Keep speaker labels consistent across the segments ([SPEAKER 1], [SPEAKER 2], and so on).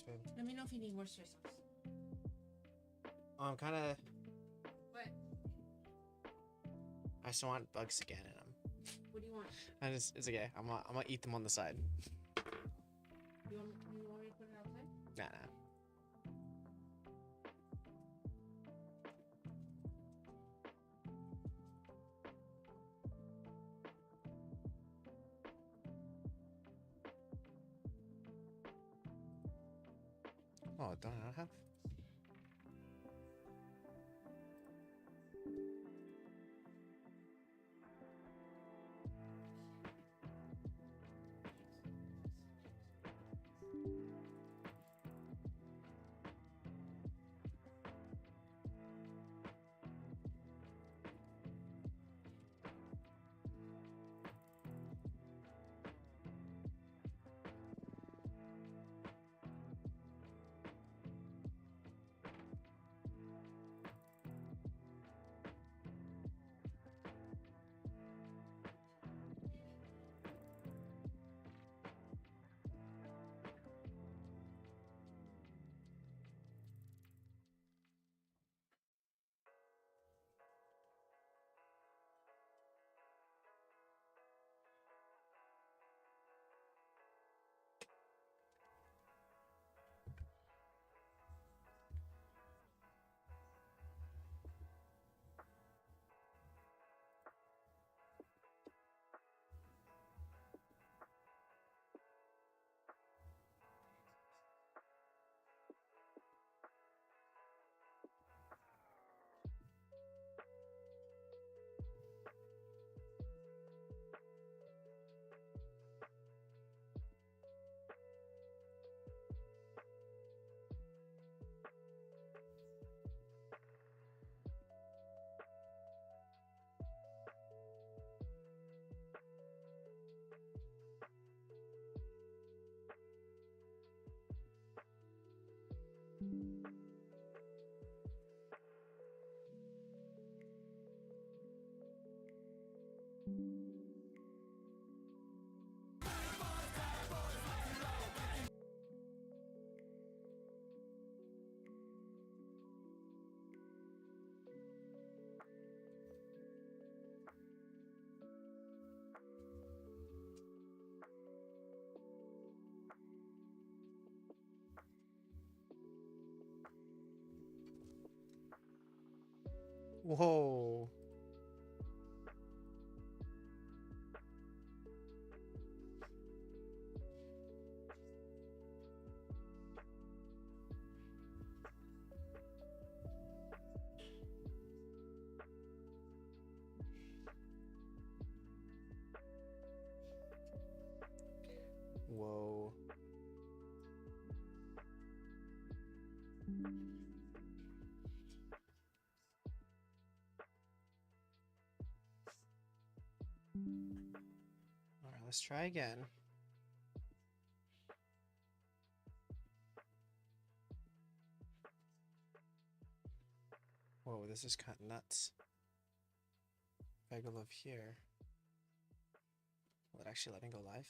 [SPEAKER 1] Thanks, babe.
[SPEAKER 2] Let me know if you need more soy sauce.
[SPEAKER 1] Oh, I'm kind of.
[SPEAKER 2] What?
[SPEAKER 1] I just want bugs again in them.
[SPEAKER 2] What do you want?
[SPEAKER 1] It's okay. I'm gonna eat them on the side.
[SPEAKER 2] You want me to put it outside?
[SPEAKER 1] Nah, nah. Oh, don't I have? Whoa. Whoa. All right, let's try again. Whoa, this is kind of nuts. If I go live here, will it actually let me go live?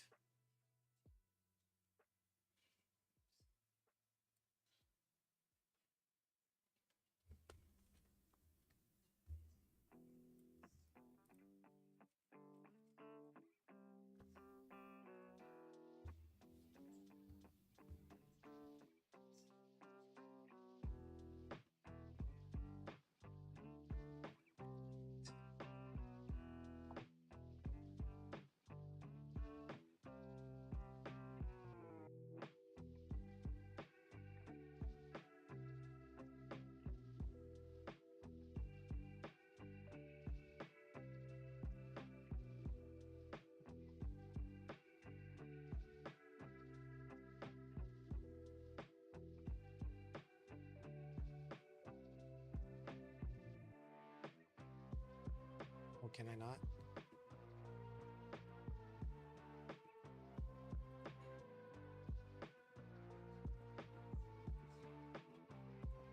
[SPEAKER 1] Oh, can I not?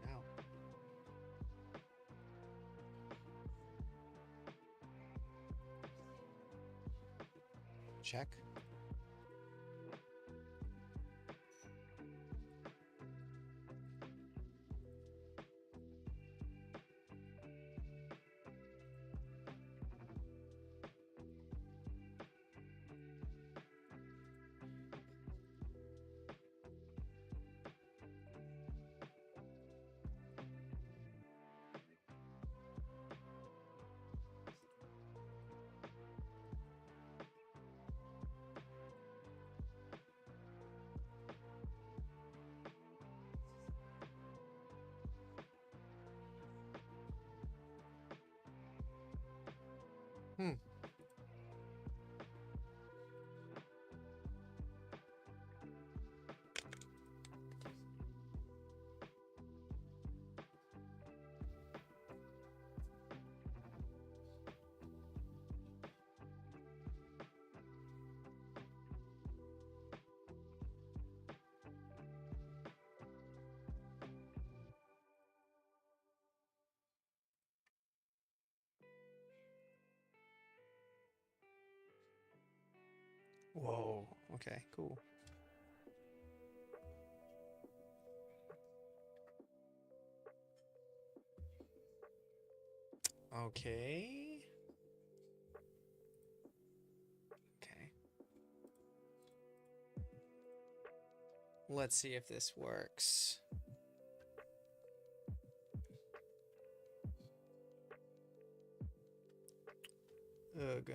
[SPEAKER 1] Now. Check. Hmm. Whoa. Okay, cool. Okay. Okay. Let's see if this works. Ugh.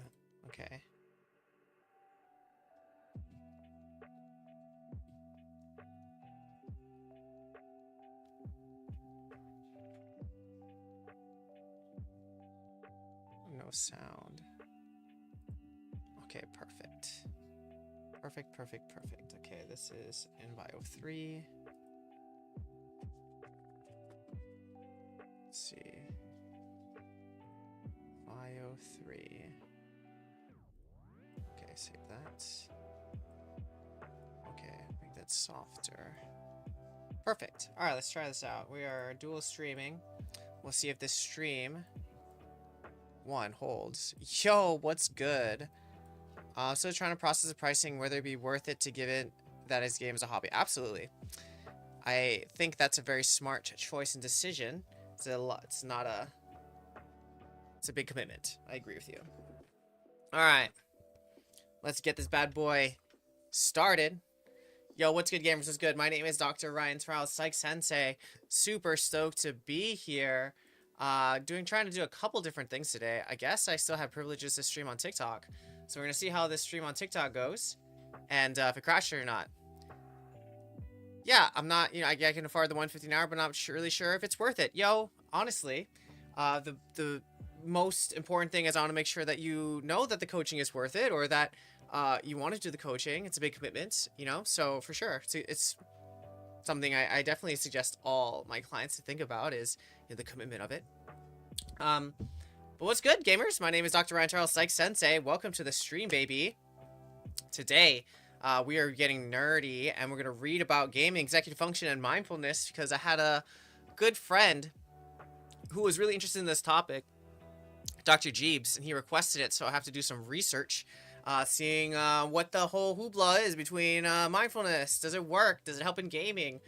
[SPEAKER 1] Okay. No sound. Okay, perfect. Perfect, perfect, perfect. Okay, this is in Bio 3. Let's see. Bio 3. Okay, save that. Okay, make that softer. Perfect. All right, let's try this out. We are dual streaming. We'll see if this stream one holds. Yo, what's good? So trying to process the pricing, whether it be worth it to give it that his game as a hobby. Absolutely. I think that's a very smart choice and decision. It's a big commitment. I agree with you. All right. Let's get this bad boy started. Yo, what's good, gamers? What's good? My name is Dr. Ryan Terrell, Psych Sensei. Super stoked to be here. Trying to do a couple different things today. I guess I still have privileges to stream on TikTok. So we're going to see how this stream on TikTok goes. And if it crashes or not. Yeah, I'm not, I can afford the 150 an hour, but I'm not really sure if it's worth it. Yo, honestly, the most important thing is I want to make sure that you know that the coaching is worth it, or that you want to do the coaching. It's a big commitment, so for sure. It's something I definitely suggest all my clients to think about is the commitment of it. But what's good, gamers? My name is Dr. Ryan Charles, Psych Sensei. Welcome to the stream, baby. Today, we are getting nerdy, and we're going to read about gaming, executive function, and mindfulness, because I had a good friend who was really interested in this topic, Dr. Jeebs, and he requested it, so I have to do some research, seeing what the whole hoopla is between mindfulness. Does it work? Does it help in gaming?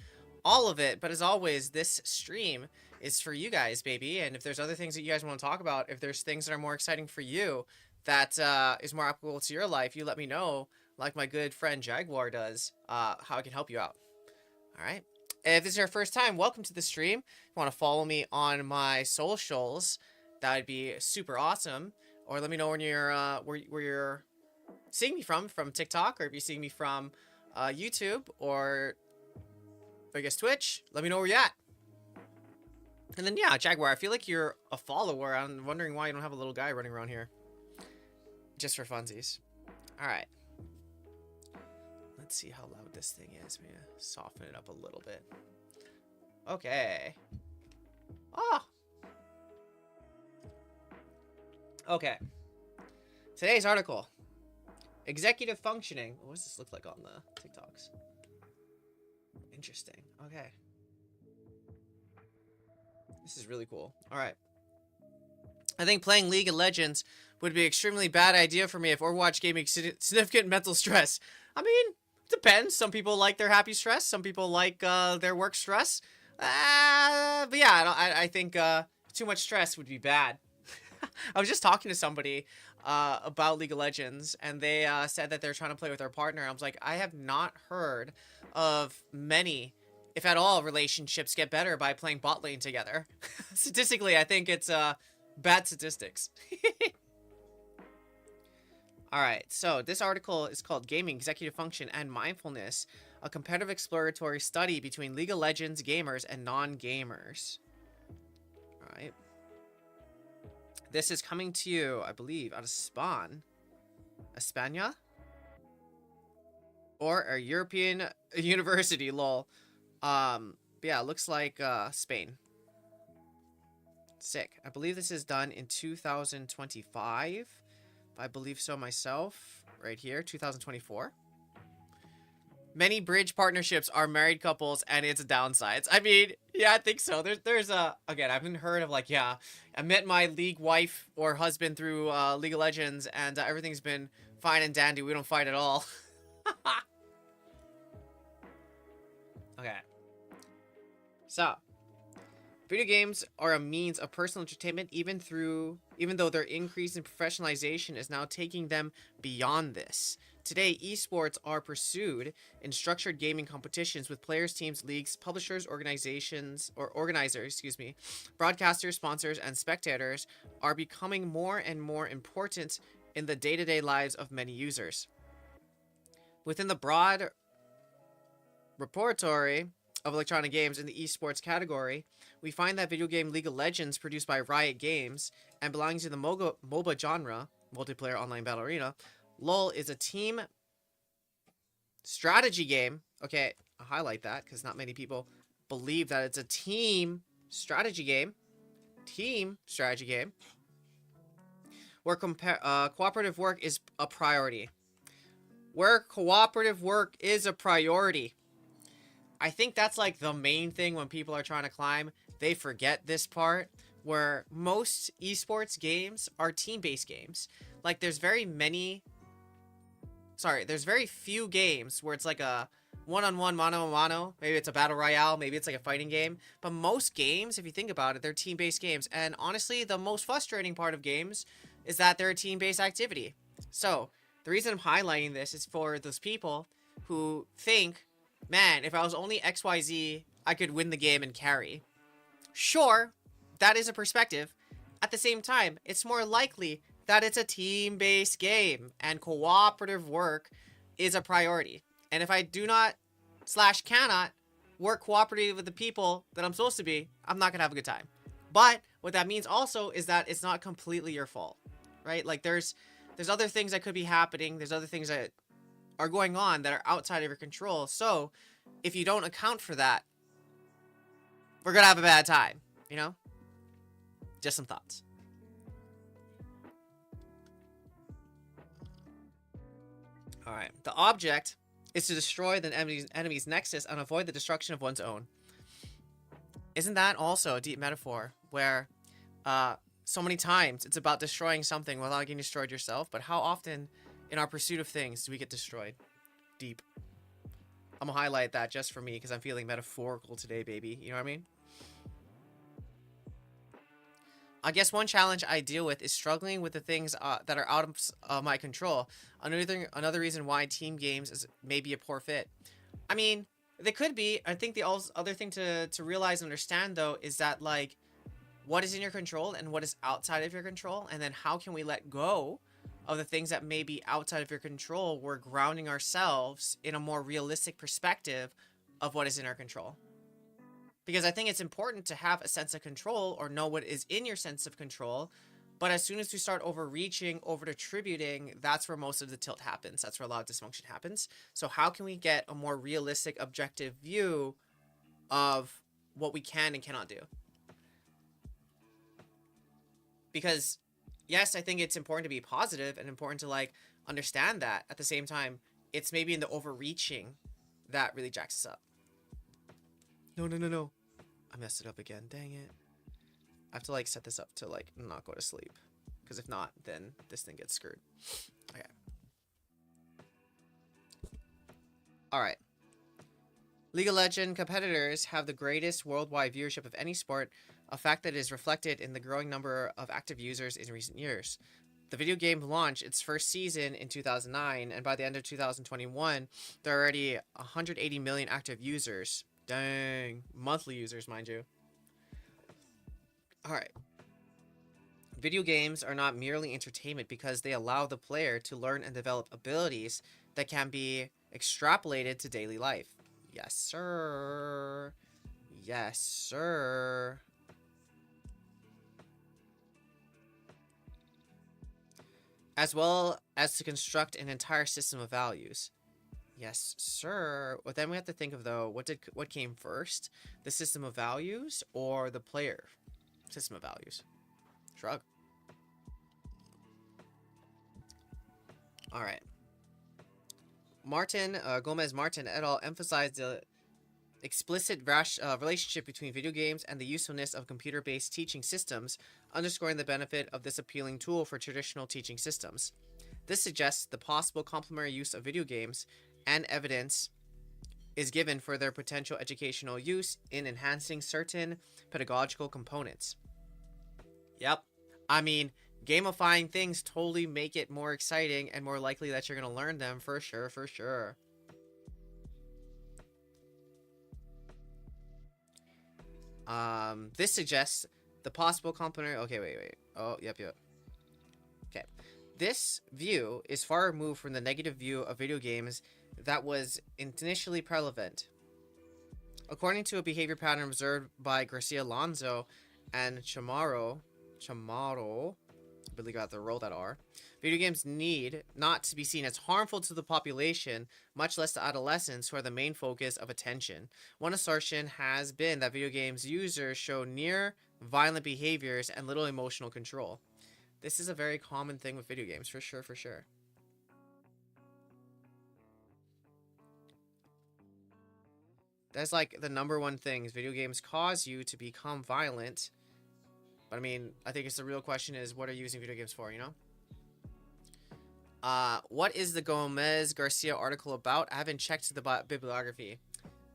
[SPEAKER 1] All of it. But as always, this stream is for you guys, baby. And if there's other things that you guys want to talk about, if there's things that are more exciting for you, that is more applicable to your life, you let me know, like my good friend Jaguar does, how I can help you out. All right. If this is your first time, welcome to the stream. If you want to follow me on my socials, that would be super awesome. Or let me know when you're where you're seeing me from TikTok, or if you're seeing me from YouTube, or I guess Twitch. Let me know where you're at. And then yeah, Jaguar, I feel like you're a follower. I'm wondering why you don't have a little guy running around here. Just for funsies. All right. Let's see how loud this thing is. Maybe soften it up a little bit. Okay. Oh. Okay. Today's article. Executive functioning. What does this look like on the TikToks? Interesting. Okay. This is really cool. All right. I think playing League of Legends would be an extremely bad idea for me if Overwatch gave me significant mental stress. I mean, depends. Some people like their happy stress. Some people like their work stress. But yeah, I think too much stress would be bad. I was just talking to somebody about League of Legends, and they said that they're trying to play with their partner. I was like, I have not heard of many, if at all, relationships get better by playing bot lane together. Statistically, I think it's bad statistics. All right, so this article is called Gaming, Executive Function, and Mindfulness, a competitive exploratory study between League of Legends gamers and non-gamers. All right. This is coming to you, I believe, out of Spain. España? Or a European university, lol. But yeah, it looks like Spain. Sick. I believe this is done in 2025. I believe so myself. Right here, 2024. Many bridge partnerships are married couples and its downsides. I mean, yeah, I think so. There's again, I haven't heard of like, yeah, I met my League wife or husband through League of Legends and everything's been fine and dandy. We don't fight at all. Okay. So, video games are a means of personal entertainment even though their increase in professionalization is now taking them beyond this. Today, esports are pursued in structured gaming competitions with players, teams, leagues, publishers, organizers, broadcasters, sponsors, and spectators are becoming more and more important in the day-to-day lives of many users. Within the broad repertory of electronic games in the esports category, we find that video game League of Legends, produced by Riot Games and belonging to the MOBA genre, multiplayer online battle arena, LoL is a team strategy game. Okay, I'll highlight that because not many people believe that it's a team strategy game. Where cooperative work is a priority. I think that's like the main thing when people are trying to climb. They forget this part where most esports games are team-based games. Like there's very few games where it's like a one-on-one, mano-a-mano. Maybe it's a battle royale, maybe it's like a fighting game. But most games, if you think about it, they're team-based games. And honestly, the most frustrating part of games is that they're a team-based activity. So the reason I'm highlighting this is for those people who think, man, if I was only XYZ, I could win the game and carry. Sure, that is a perspective. At the same time, it's more likely that it's a team-based game and cooperative work is a priority. And if I do not / cannot work cooperatively with the people that I'm supposed to be, I'm not gonna have a good time. But what that means also is that it's not completely your fault, right? Like there's other things that could be happening. There's other things that are going on that are outside of your control. So if you don't account for that, we're gonna have a bad time, you know? Just some thoughts. All right. The object is to destroy the enemy's nexus and avoid the destruction of one's own. Isn't that also a deep metaphor where so many times it's about destroying something without getting destroyed yourself, but how often in our pursuit of things do we get destroyed? Deep. I'm gonna highlight that just for me because I'm feeling metaphorical today, baby. You know what I mean? I guess one challenge I deal with is struggling with the things that are out of my control. Another reason why team games is maybe a poor fit. I mean, they could be. I think the other thing to realize and understand, though, is that, like, what is in your control and what is outside of your control, and then how can we let go of the things that may be outside of your control. We're grounding ourselves in a more realistic perspective of what is in our control. Because I think it's important to have a sense of control or know what is in your sense of control. But as soon as we start overreaching, over-attributing, that's where most of the tilt happens. That's where a lot of dysfunction happens. So how can we get a more realistic, objective view of what we can and cannot do? Because, yes, I think it's important to be positive and important to, like, understand that. At the same time, it's maybe in the overreaching that really jacks us up. No. I messed it up again. Dang it. I have to, like, set this up to, like, not go to sleep. Because if not, then this thing gets screwed. Okay. Alright. League of Legends competitors have the greatest worldwide viewership of any sport, a fact that is reflected in the growing number of active users in recent years. The video game launched its first season in 2009, and by the end of 2021, there are already 180 million active users. Dang. Monthly users, mind you. Alright. Video games are not merely entertainment because they allow the player to learn and develop abilities that can be extrapolated to daily life. Yes, sir. Yes, sir. as well as to construct an entire system of values. Yes, sir. Well, then we have to think of, though, what came first? The system of values or the player system of values? Shrug. All right. Gomez Martin et al. Emphasized the explicit relationship between video games and the usefulness of computer-based teaching systems, underscoring the benefit of this appealing tool for traditional teaching systems. This suggests the possible complementary use of video games, and evidence is given for their potential educational use in enhancing certain pedagogical components. Yep. I mean, gamifying things totally make it more exciting and more likely that you're going to learn them, for sure, for sure. This suggests the possible complementary... Okay, wait. Oh, yep. Okay. This view is far removed from the negative view of video games that was initially prevalent. According to a behavior pattern observed by Garcia Alonso and Chamorro, I really got to roll that R, video games need not to be seen as harmful to the population, much less to adolescents who are the main focus of attention. One assertion has been that video games users show near violent behaviors and little emotional control. This is a very common thing with video games, for sure, for sure. That's like the number one thing, is video games cause you to become violent. But I mean, I think it's the real question is, what are you using video games for, you know? What is the Gomez Garcia article about? I haven't checked the bibliography.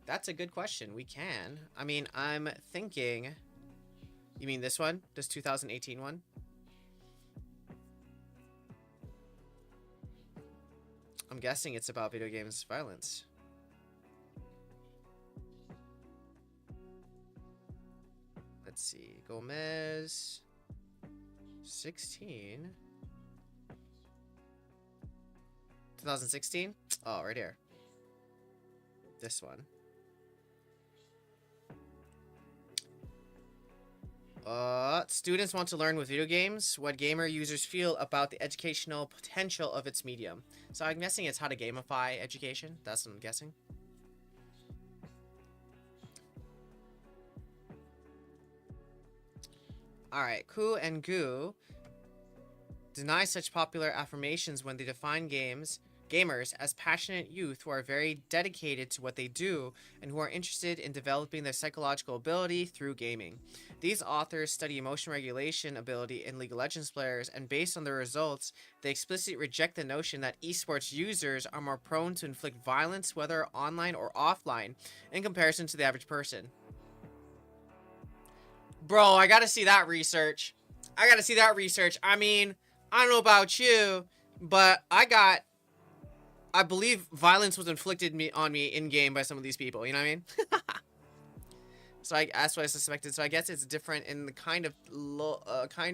[SPEAKER 1] That's a good question. We can. I mean, I'm thinking... You mean this one? This 2018 one? I'm guessing it's about video games violence. Let's see. Gomez 16. 2016? Oh, right here. This one. Students want to learn with video games what gamer users feel about the educational potential of its medium. So I'm guessing it's how to gamify education. That's what I'm guessing. Alright, Ku and Gu deny such popular affirmations when they define gamers as passionate youth who are very dedicated to what they do and who are interested in developing their psychological ability through gaming. These authors study emotion regulation ability in League of Legends players, and based on their results, they explicitly reject the notion that esports users are more prone to inflict violence, whether online or offline, in comparison to the average person. Bro, I gotta see that research. I mean, I don't know about you, but I believe violence was inflicted on me in-game by some of these people, you know what I mean? So that's what I suspected. So I guess it's different in the kind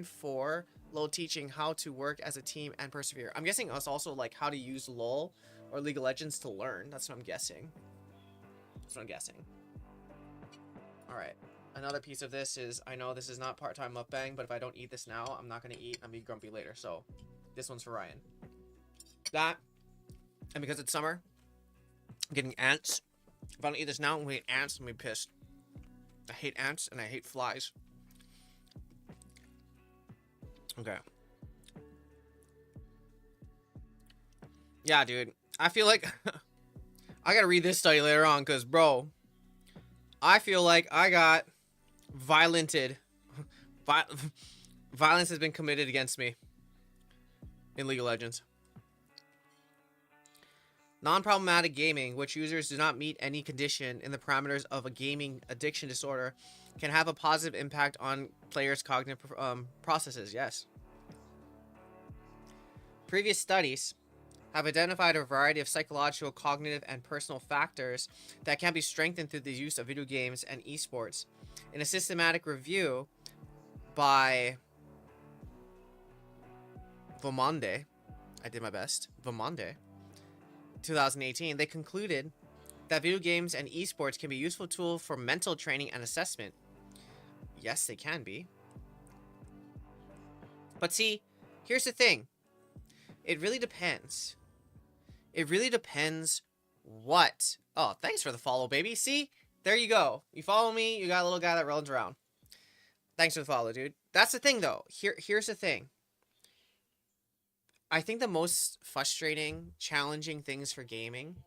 [SPEAKER 1] 4 LoL teaching how to work as a team and persevere. I'm guessing it's also like how to use LoL or League of Legends to learn. That's what I'm guessing. Alright. Another piece of this is, I know this is not part-time mukbang, but if I don't eat this now, I'm not going to eat. I'm going to be grumpy later. So this one's for Ryan. That, and because it's summer, I'm getting ants. If I don't eat this now, I'm going to eat ants. I'm going to be pissed. I hate ants and I hate flies. Okay. Yeah, dude. I feel like I got to read this study later on because, bro, I feel like I got violented. Violence has been committed against me in League of Legends. Non-problematic gaming, which users do not meet any condition in the parameters of a gaming addiction disorder, can have a positive impact on players' cognitive processes. Yes. Previous studies have identified a variety of psychological, cognitive, and personal factors that can be strengthened through the use of video games and esports. In a systematic review by Vomonde, I did my best, Vomonde, 2018, they concluded that video games and esports can be a useful tool for mental training and assessment. Yes, they can be. But see, here's the thing. It really depends. It really depends what. Oh, thanks for the follow, baby. See? There you go. You follow me, you got a little guy that runs around. Thanks for the follow, dude. That's the thing, though. Here's the thing. I think the most frustrating, challenging things for gaming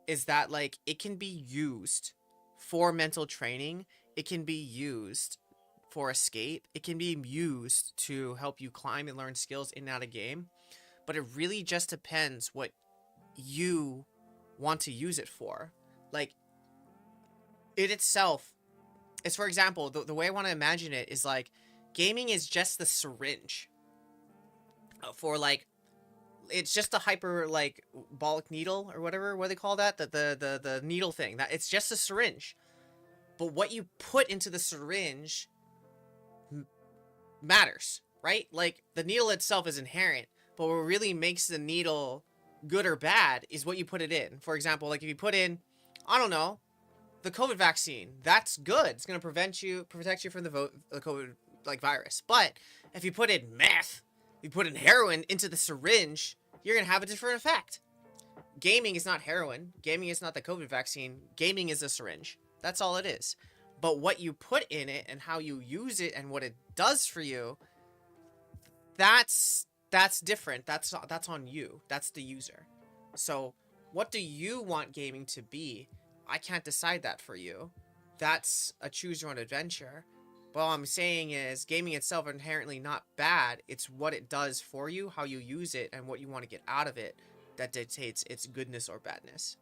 [SPEAKER 1] is that, like, it can be used for mental training. It can be used for escape. It can be used to help you climb and learn skills in and out of game. But it really just depends what you want to use it for. Like, it itself is, for example, the way I want to imagine it is like gaming is just the syringe for, like, it's just a hyper, like, bolic needle or whatever, what do they call that? The needle thing. That it's just a syringe. But what you put into the syringe matters, right? Like, the needle itself is inherent, but what really makes the needle good or bad is what you put it in. For example, like, if you put in, I don't know, the COVID vaccine, that's good. It's going to protect you from the COVID, like, virus. But if you put in meth, you put in heroin into the syringe, you're going to have a different effect. Gaming is not heroin. Gaming is not the COVID vaccine. Gaming is a syringe. That's all it is. But what you put in it and how you use it and what it does for you, that's different. That's on you. That's the user. So what do you want gaming to be? I can't decide that for you. That's a choose your own adventure. But all I'm saying is gaming itself is inherently not bad. It's what it does for you, how you use it, and what you want to get out of it that dictates its goodness or badness.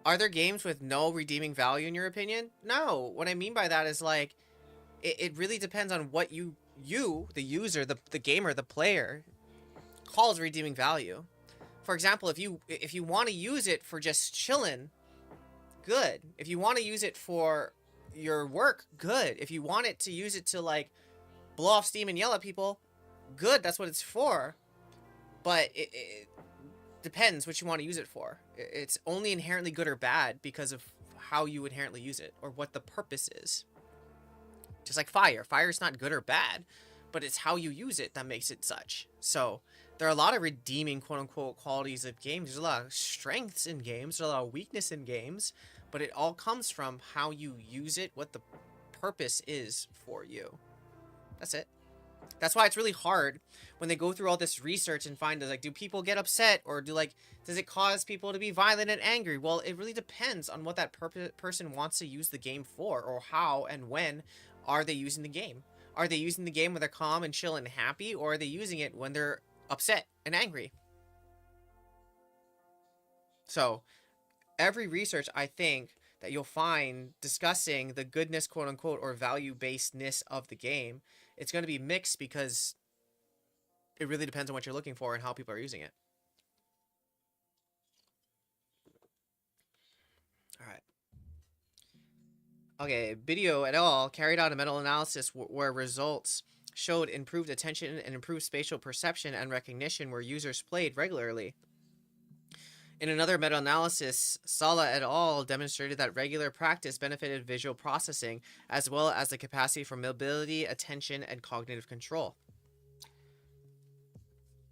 [SPEAKER 1] Are there games with no redeeming value in your opinion? No. What I mean by that is, like, it really depends on what you, the user, the gamer, the player, calls redeeming value. For example, if you want to use it for just chilling, good. If you want to use it for your work, good. If you want it to use it to, like, blow off steam and yell at people, good. That's what it's for. But it depends what you want to use it for. It's only inherently good or bad because of how you inherently use it or what the purpose is. Just like fire. Fire is not good or bad, but it's how you use it that makes it such. So there are a lot of redeeming, quote-unquote, qualities of games. There's a lot of strengths in games. There's a lot of weakness in games. But it all comes from how you use it, what the purpose is for you. That's it. That's why it's really hard when they go through all this research and find, like, do people get upset? Or does it cause people to be violent and angry? Well, it really depends on what that person wants to use the game for, or how and when are they using the game. Are they using the game when they're calm and chill and happy? Or are they using it when they're upset and angry? So every research, I think, that you'll find discussing the goodness, quote unquote, or value-basedness of the game, it's going to be mixed because it really depends on what you're looking for and how people are using it. All right. Okay, Video et al. Carried out a meta-analysis where results showed improved attention and improved spatial perception and recognition where users played regularly. In another meta-analysis, Sala et al. Demonstrated that regular practice benefited visual processing, as well as the capacity for mobility, attention, and cognitive control.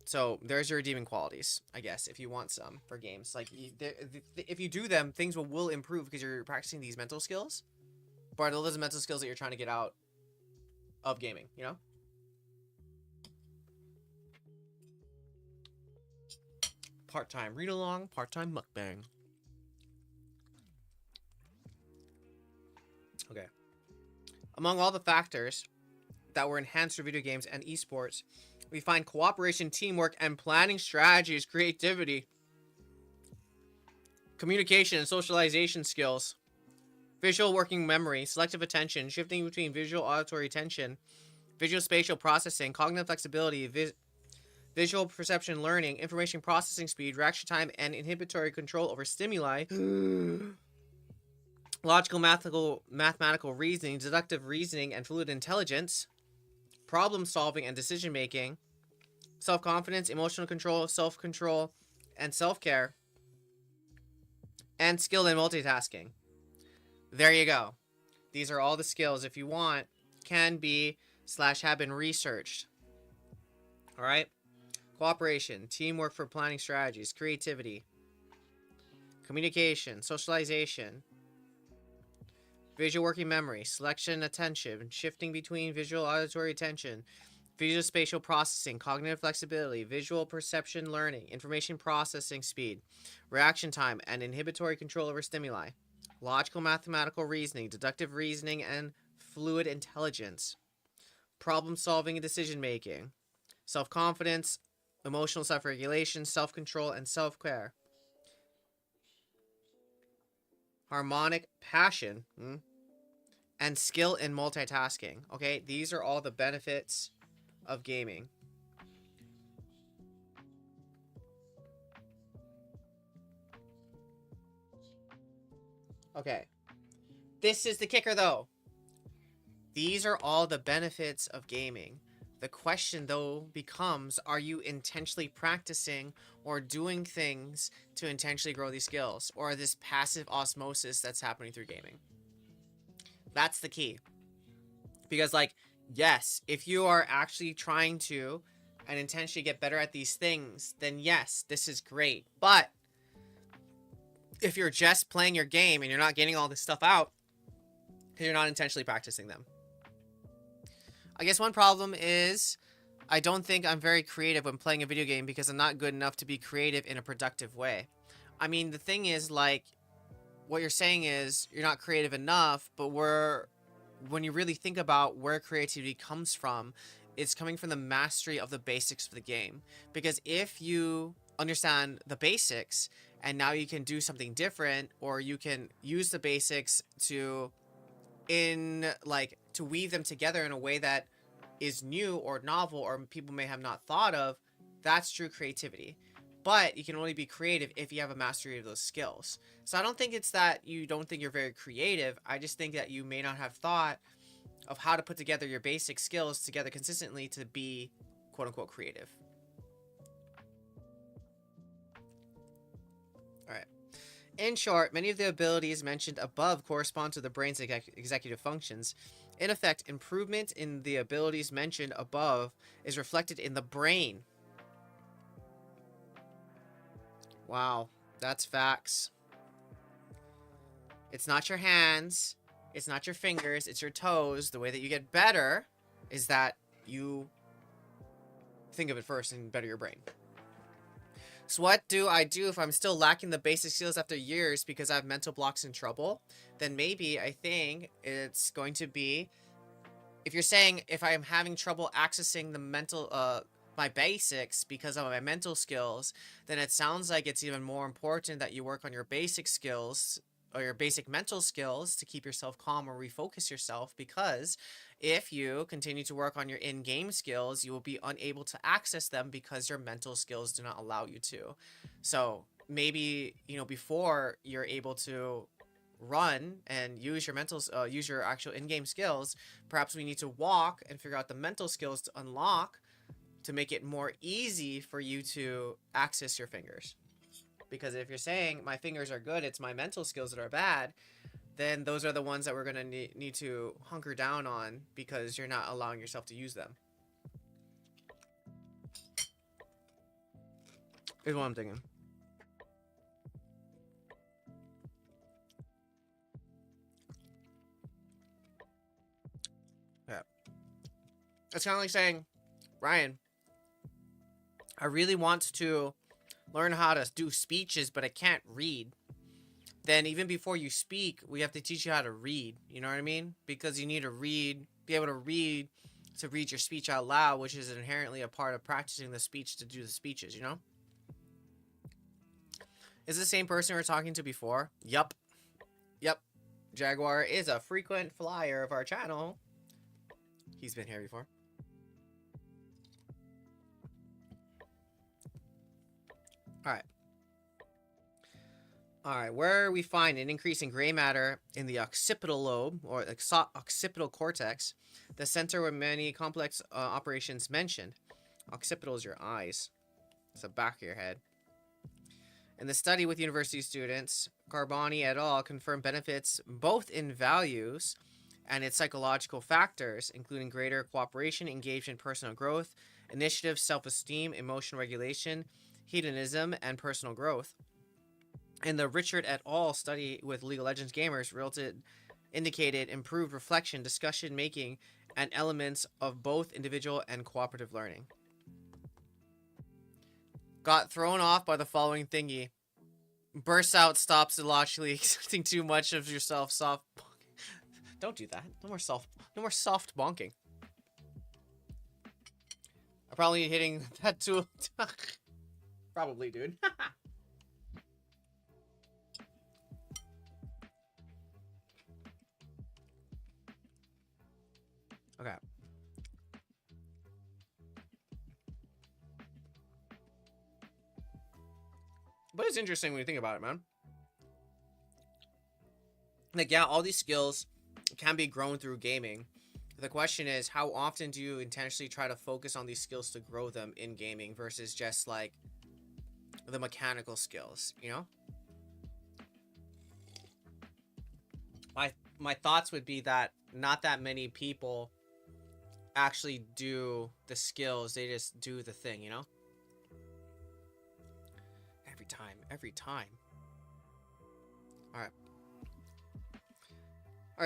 [SPEAKER 1] So, there's your redeeming qualities, I guess, if you want some for games. Like, if you do them, things will improve because you're practicing these mental skills. But are those mental skills that you're trying to get out of gaming, you know? Part-time read-along, part-time mukbang. Okay. Among all the factors that were enhanced for video games and esports, we find cooperation, teamwork, and planning strategies, creativity, communication and socialization skills, visual working memory, selective attention, shifting between visual auditory attention, visual spatial processing, cognitive flexibility, visual perception learning, information processing speed, reaction time, and inhibitory control over stimuli, logical mathematical reasoning, deductive reasoning, and fluid intelligence, problem solving and decision making, self-confidence, emotional control, self-control, and self-care, and skill in multitasking. There you go. These are all the skills, if you want, can be / have been researched. All right? cooperation, teamwork for planning strategies, creativity, communication, socialization, visual working memory, selection, attention, shifting between visual auditory attention, visual spatial processing, cognitive flexibility, visual perception learning, information processing speed, reaction time, and inhibitory control over stimuli, logical mathematical reasoning, deductive reasoning, and fluid intelligence, problem solving and decision making, self confidence, emotional self regulation, self control, and self care, harmonic passion, and skill in multitasking. Okay, these are all the benefits of gaming. Okay, this is the kicker though. These are all the benefits of gaming. The question though becomes, are you intentionally practicing or doing things to intentionally grow these skills, or this passive osmosis that's happening through gaming? That's the key. Because like, yes, if you are actually trying to and intentionally get better at these things, then yes, this is great. But if you're just playing your game and you're not getting all this stuff out, you're not intentionally practicing them. I guess one problem is I don't think I'm very creative when playing a video game because I'm not good enough to be creative in a productive way. I mean, the thing is, like, what you're saying is you're not creative enough, but when you really think about where creativity comes from, it's coming from the mastery of the basics of the game. Because if you understand the basics and now you can do something different, or you can use the basics to weave them together in a way that is new or novel or people may have not thought of, that's true creativity. But you can only be creative if you have a mastery of those skills. So I don't think it's that you don't think you're very creative. I just think that you may not have thought of how to put together your basic skills together consistently to be quote unquote creative. All right. In short, many of the abilities mentioned above correspond to the brain's executive functions. In effect, improvement in the abilities mentioned above is reflected in the brain. Wow, that's facts. It's not your hands, it's not your fingers, it's your toes. The way that you get better is that you think of it first and better your brain. So what do I do if I'm still lacking the basic skills after years because I have mental blocks and trouble? Then maybe I think it's going to be, if you're saying if I'm having trouble accessing the mental my basics because of my mental skills, then it sounds like it's even more important that you work on your basic skills or your basic mental skills to keep yourself calm or refocus yourself, because if you continue to work on your in-game skills, you will be unable to access them because your mental skills do not allow you to. So maybe, before you're able to run and use your use your actual in-game skills, perhaps we need to walk and figure out the mental skills to unlock to make it more easy for you to access your fingers. Because if you're saying my fingers are good, it's my mental skills that are bad, then those are the ones that we're going to need to hunker down on because you're not allowing yourself to use them. Is what I'm thinking. Yeah. It's kind of like saying, Ryan, I really want to learn how to do speeches, but I can't read. Then even before you speak, we have to teach you how to read. You know what I mean? Because you need to be able to read your speech out loud, which is inherently a part of practicing the speech to do the speeches, Is the same person we were talking to before? Yup. Jaguar is a frequent flyer of our channel. He's been here before. Alright, where we find an increase in gray matter in the occipital lobe, or occipital cortex, the center where many complex operations mentioned. Occipital is your eyes. It's the back of your head. In the study with university students, Carboni et al. Confirmed benefits both in values and its psychological factors, including greater cooperation, engagement, personal growth, initiative, self-esteem, emotion regulation, hedonism, and personal growth. In the Richard et al. Study with League of Legends gamers, indicated improved reflection, discussion making, and elements of both individual and cooperative learning. Got thrown off by the following thingy. Bursts out, stops illogically, accepting too much of yourself, soft. Don't do that. No more soft bonking. I'm probably hitting that too. Probably, dude. Okay. But it's interesting when you think about it, man. Like, yeah, all these skills can be grown through gaming. The question is, how often do you intentionally try to focus on these skills to grow them in gaming versus just, like, the mechanical skills, you know? My thoughts would be that not that many people actually do the skills. They just do the thing, you know? Every time. Alright,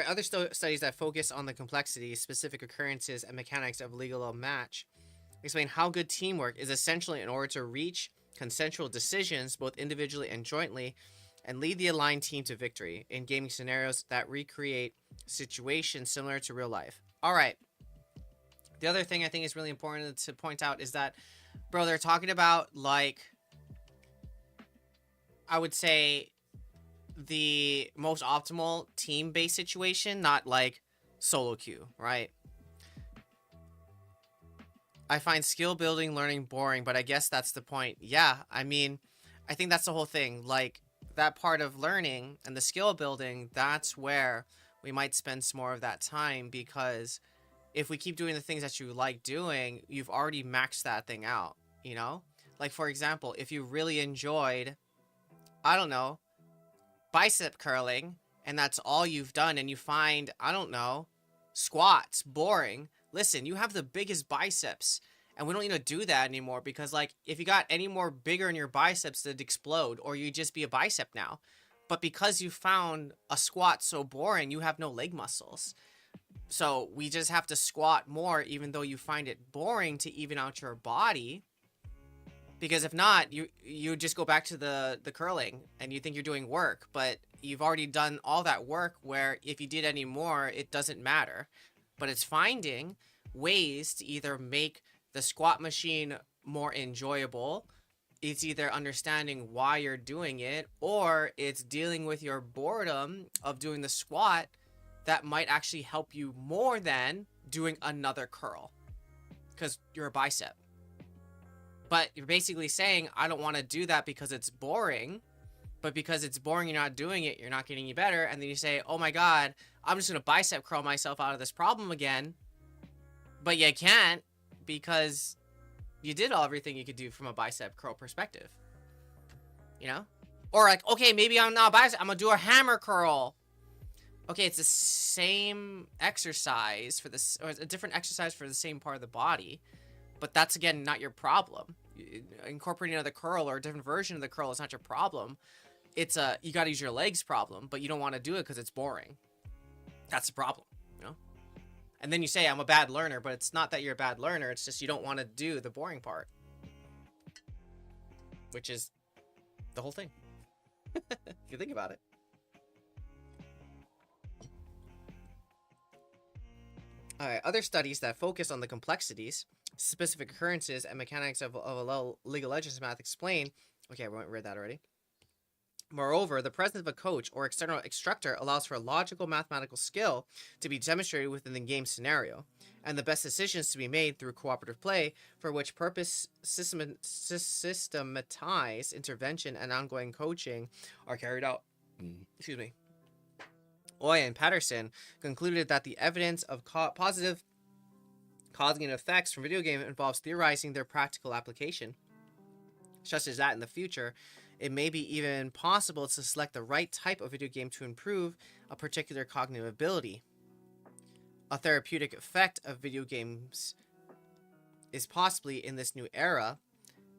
[SPEAKER 1] other studies that focus on the complexity, specific occurrences, and mechanics of legal match explain how good teamwork is essential in order to reach consensual decisions, both individually and jointly, and lead the aligned team to victory in gaming scenarios that recreate situations similar to real life. Alright. The other thing I think is really important to point out is that, bro, they're talking about, like, I would say the most optimal team-based situation, not like solo queue, right? I find skill building learning boring, but I guess that's the point. Yeah, I mean, I think that's the whole thing. Like, that part of learning and the skill building, that's where we might spend some more of that time, because if we keep doing the things that you like doing, you've already maxed that thing out, you know? Like, for example, if you really enjoyed, I don't know, bicep curling, and that's all you've done, and you find, I don't know, squats boring, listen, you have the biggest biceps, and we don't need to do that anymore, because, like, if you got any more bigger in your biceps, they'd explode, or you'd just be a bicep now. But because you found a squat so boring, you have no leg muscles. So we just have to squat more, even though you find it boring, to even out your body. Because if not, you just go back to the curling and you think you're doing work, but you've already done all that work, where if you did any more, it doesn't matter. But it's finding ways to either make the squat machine more enjoyable, it's either understanding why you're doing it, or it's dealing with your boredom of doing the squat that might actually help you more than doing another curl, because you're a bicep. But you're basically saying, I don't want to do that because it's boring. But because it's boring, you're not doing it, you're not getting any better. And then you say, oh my god, I'm just going to bicep curl myself out of this problem again. But you can't, because you did everything you could do from a bicep curl perspective. You know? Or like, okay, maybe I'm not a bicep, I'm going to do a hammer curl. Okay, it's the same exercise for this, or a different exercise for the same part of the body. But that's, again, not your problem. Incorporating another curl or a different version of the curl is not your problem. It's a, you gotta use your legs problem, but you don't want to do it because it's boring. That's the problem, you know? And then you say, I'm a bad learner, but it's not that you're a bad learner, it's just you don't want to do the boring part. Which is the whole thing. If you think about it. Alright, other studies that focus on the complexities, specific occurrences, and mechanics of League of Legends math explain... Okay, I read that already. Moreover, the presence of a coach or external instructor allows for logical mathematical skill to be demonstrated within the game scenario, and the best decisions to be made through cooperative play, for which purpose systematized intervention and ongoing coaching are carried out. Excuse me. Oya and Patterson concluded that the evidence of positive cognitive effects from video game involves theorizing their practical application, such as that in the future, it may be even possible to select the right type of video game to improve a particular cognitive ability. a therapeutic effect of video games is possibly in this new era,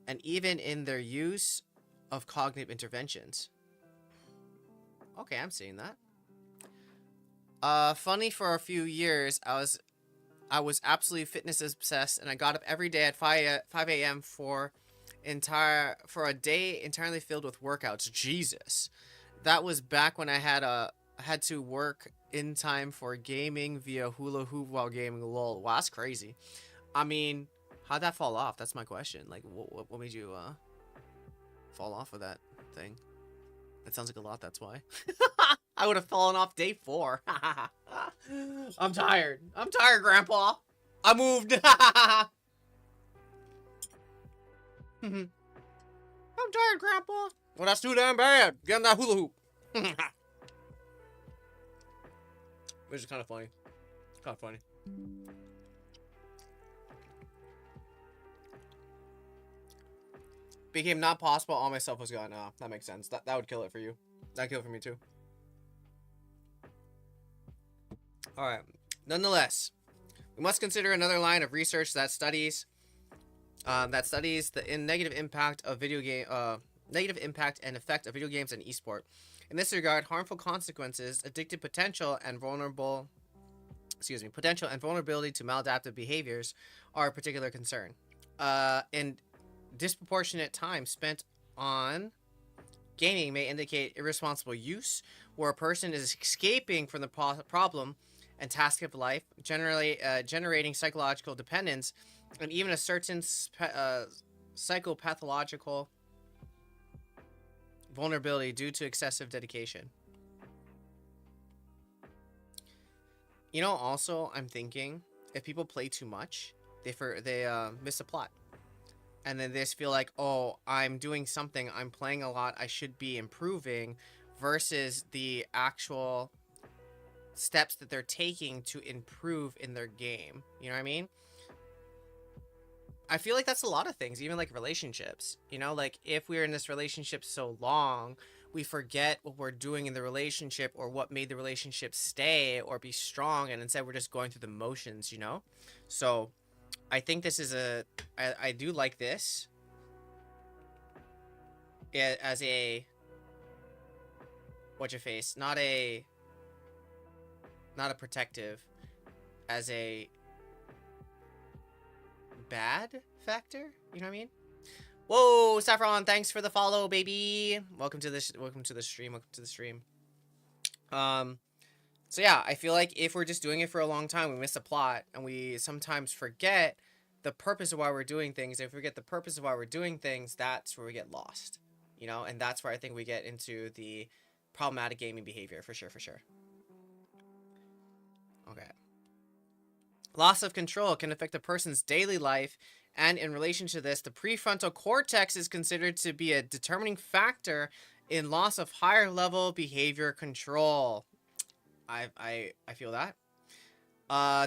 [SPEAKER 1] and even in their use of cognitive interventions. Okay, I'm seeing that. Funny, for a few years, I was absolutely fitness obsessed, and I got up every day at 5 a.m. for a day entirely filled with workouts. Jesus, that was back when I had to work in time for gaming via hula hoop while gaming. Lol, wow, that's crazy. I mean, how'd that fall off? That's my question. Like, what made you fall off of that thing? That sounds like a lot. That's why. I would have fallen off day 4. I'm tired. I'm tired, Grandpa. I moved. I'm tired, Grandpa. Well, that's too damn bad. Get on that hula hoop. Which is kind of funny. Kind of funny. Became not possible. All my stuff was gone. Oh, that makes sense. That would kill it for you. That'd kill it for me too. Alright. Nonetheless, we must consider another line of research that studies the negative impact of negative impact and effect of video games and esport. In this regard, harmful consequences, addictive potential, and vulnerability to maladaptive behaviors are a particular concern. And disproportionate time spent on gaming may indicate irresponsible use, where a person is escaping from the problem and task of life, generally generating psychological dependence and even a certain psychopathological vulnerability due to excessive dedication. You know, also, I'm thinking, if people play too much, they miss a plot. And then they just feel like, oh, I'm doing something, I'm playing a lot, I should be improving, versus the actual steps that they're taking to improve in their game. You know what I mean? I feel like that's a lot of things, even like relationships. You know, like if we're in this relationship so long, we forget what we're doing in the relationship or what made the relationship stay or be strong, and instead we're just going through the motions, you know? So I think this is I do like this as a, what's your face? Not a protective, as a bad factor. You know what I mean? Whoa, Saffron, thanks for the follow, baby. Welcome to the stream. Welcome to the stream. So yeah, I feel like if we're just doing it for a long time, we miss the plot, and we sometimes forget the purpose of why we're doing things. If we forget the purpose of why we're doing things, that's where we get lost, you know? And that's where I think we get into the problematic gaming behavior, for sure. Okay. Loss of control can affect a person's daily life, and in relation to this, the prefrontal cortex is considered to be a determining factor in loss of higher level behavior control. I feel that.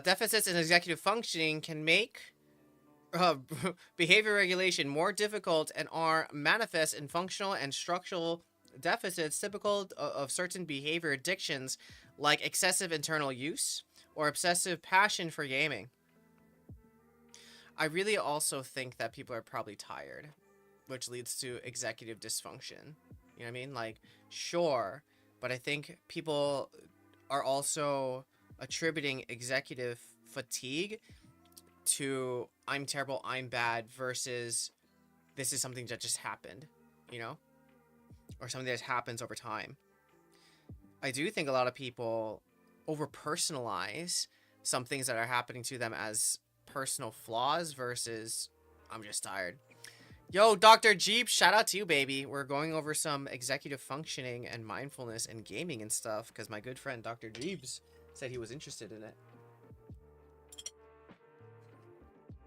[SPEAKER 1] Deficits in executive functioning can make behavior regulation more difficult and are manifest in functional and structural deficits typical of certain behavior addictions like excessive internal use or obsessive passion for gaming. I really also think that people are probably tired, which leads to executive dysfunction. You know what I mean? Like, sure, but I think people are also attributing executive fatigue to I'm terrible, I'm bad, versus this is something that just happened, you know? Or something that happens over time. I do think a lot of people over-personalize some things that are happening to them as personal flaws versus I'm just tired. Yo, Dr. Jeep, shout out to you, baby. We're going over some executive functioning and mindfulness and gaming and stuff because my good friend Dr. Jeeves said he was interested in it.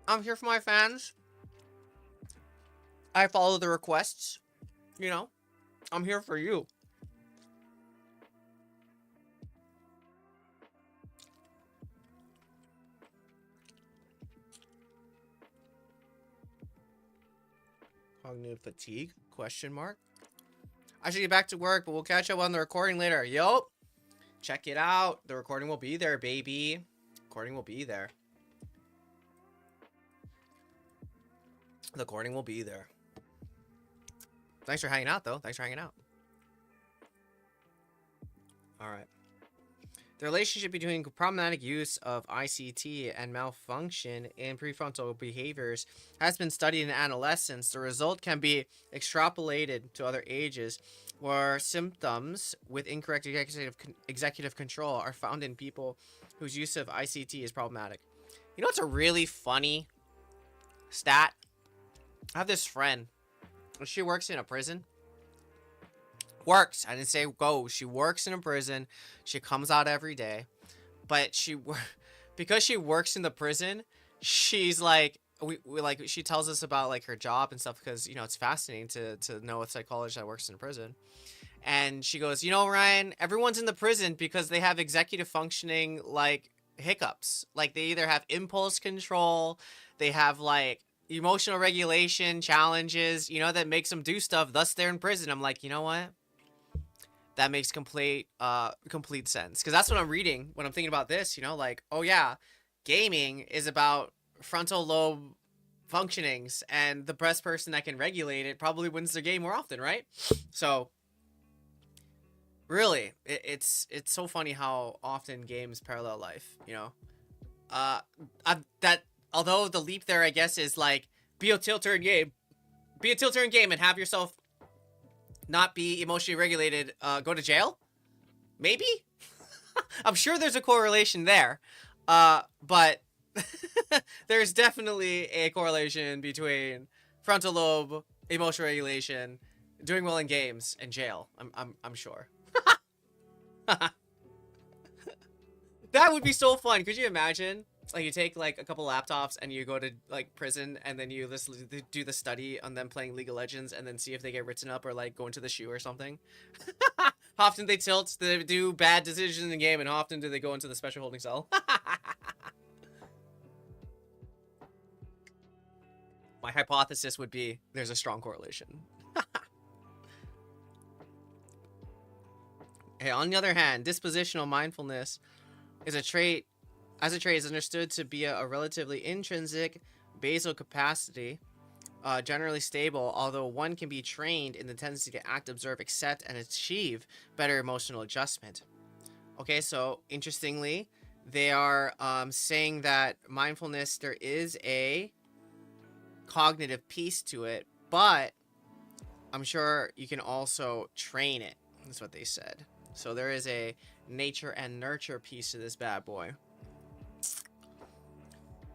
[SPEAKER 1] I'm here for my fans. I follow the requests. You know, I'm here for you. Cognitive fatigue? Question mark. I should get back to work, but we'll catch up on the recording later. Yup. Check it out. The recording will be there, baby. recording will be there. The recording will be there. Thanks for hanging out, though. Thanks for hanging out. All right. The relationship between problematic use of ICT and malfunction in prefrontal behaviors has been studied in adolescence. The result can be extrapolated to other ages, where symptoms with incorrect executive control are found in people whose use of ICT is problematic. You know what's a really funny stat? I have this friend. She works in a prison. Works. I didn't say go. She works in a prison. She comes out every day. But because she works in the prison, she's like, we like, she tells us about like her job and stuff because, you know, it's fascinating to know a psychologist that works in a prison. And she goes, you know, Ryan, everyone's in the prison because they have executive functioning like hiccups. Like they either have impulse control, they have like emotional regulation challenges, you know, that makes them do stuff. Thus they're in prison. I'm like, you know what? That makes complete sense. Because that's what I'm reading when I'm thinking about this, you know, like, oh yeah, gaming is about frontal lobe functionings, and the best person that can regulate it probably wins the game more often, right? So, really, it's so funny how often games parallel life, you know? Although the leap there, I guess, is like, be a tilt-turn game and have yourself not be emotionally regulated, go to jail? Maybe? I'm sure there's a correlation there. But there's definitely a correlation between frontal lobe, emotional regulation, doing well in games, and jail. I'm sure. That would be so fun. Could you imagine? Like you take like a couple laptops and you go to like prison and then you do the study on them playing League of Legends and then see if they get written up or like go into the shoe or something. How often they tilt, they do bad decisions in the game, and how often do they go into the special holding cell? My hypothesis would be there's a strong correlation. Hey, on the other hand, dispositional mindfulness is a trait. As a trait, is understood to be a relatively intrinsic basal capacity, generally stable, although one can be trained in the tendency to act, observe, accept, and achieve better emotional adjustment. Okay, so interestingly, they are saying that mindfulness, there is a cognitive piece to it, but I'm sure you can also train it. That's what they said. So there is a nature and nurture piece to this bad boy.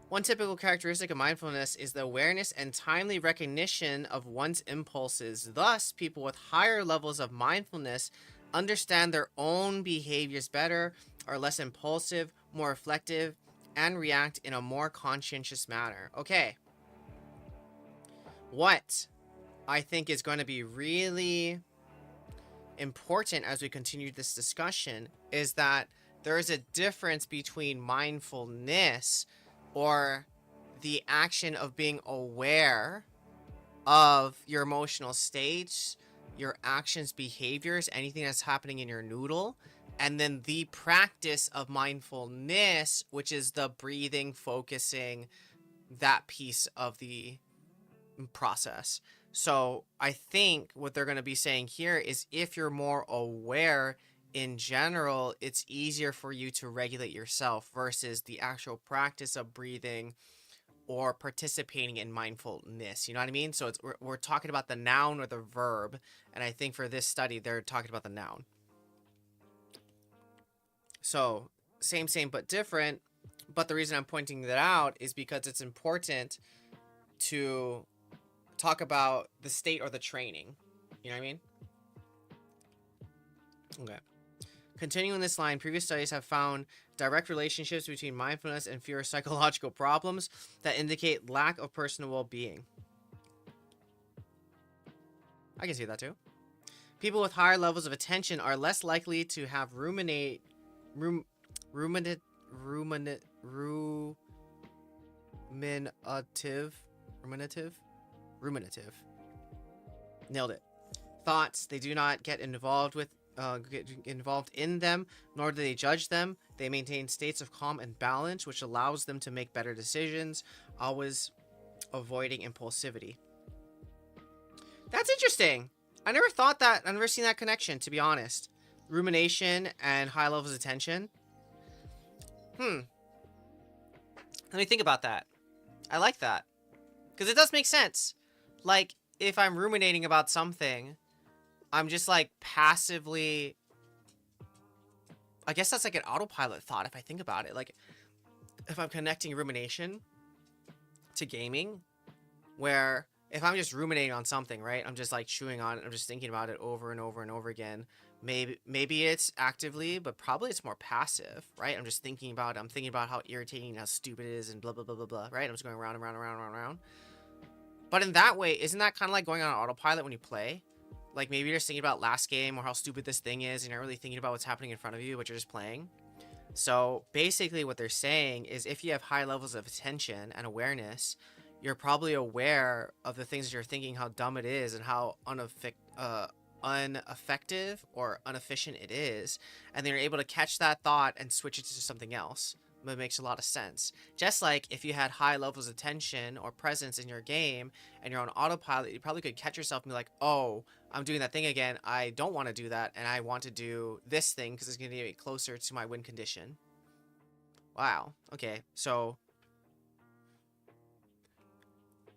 [SPEAKER 1] One typical characteristic of mindfulness is the awareness and timely recognition of one's impulses. Thus, people with higher levels of mindfulness understand their own behaviors better, are less impulsive, more reflective, and react in a more conscientious manner. Okay. What I think is going to be really important as we continue this discussion is that there is a difference between mindfulness, or the action of being aware of your emotional states, your actions, behaviors, anything that's happening in your noodle, and then the practice of mindfulness, which is the breathing, focusing, that piece of the process. So I think what they're going to be saying here is if you're more aware in general, it's easier for you to regulate yourself versus the actual practice of breathing or participating in mindfulness. You know what I mean? So we're talking about the noun or the verb. And I think for this study, they're talking about the noun. So same, but different. But the reason I'm pointing that out is because it's important to talk about the state or the training. You know what I mean? Okay. Continuing this line, previous studies have found direct relationships between mindfulness and fewer psychological problems that indicate lack of personal well-being. I can see that too. People with higher levels of attention are less likely to have ruminative. Nailed it. Thoughts. They do not get involved with get involved in them, nor do they judge them. They maintain states of calm and balance, which allows them to make better decisions, always avoiding impulsivity. That's interesting. I never thought that. I've never seen that connection, to be honest. Rumination and high levels of attention. Let me think about that. I like that. Because it does make sense. Like, if I'm ruminating about something, I'm just, like, passively... I guess that's like an autopilot thought if I think about it. Like, if I'm connecting rumination to gaming, where if I'm just ruminating on something, right? I'm just, like, chewing on it. I'm just thinking about it over and over and over again. Maybe it's actively, but probably it's more passive, right? I'm just thinking about it. I'm thinking about how irritating, how stupid it is, and blah, blah, blah, blah, blah, right? I'm just going around and around and around and around. But in that way, isn't that kind of like going on autopilot when you play? Like, maybe you're just thinking about last game or how stupid this thing is, and you're not really thinking about what's happening in front of you, but you're just playing. So, basically what they're saying is if you have high levels of attention and awareness, you're probably aware of the things that you're thinking, how dumb it is, and how ineffective or inefficient it is, and then you're able to catch that thought and switch it to something else. It makes a lot of sense. Just like if you had high levels of tension or presence in your game and you're on autopilot, you probably could catch yourself and be like, oh, I'm doing that thing again. I don't want to do that, and I want to do this thing because it's going to get me closer to my win condition. Wow. Okay, so...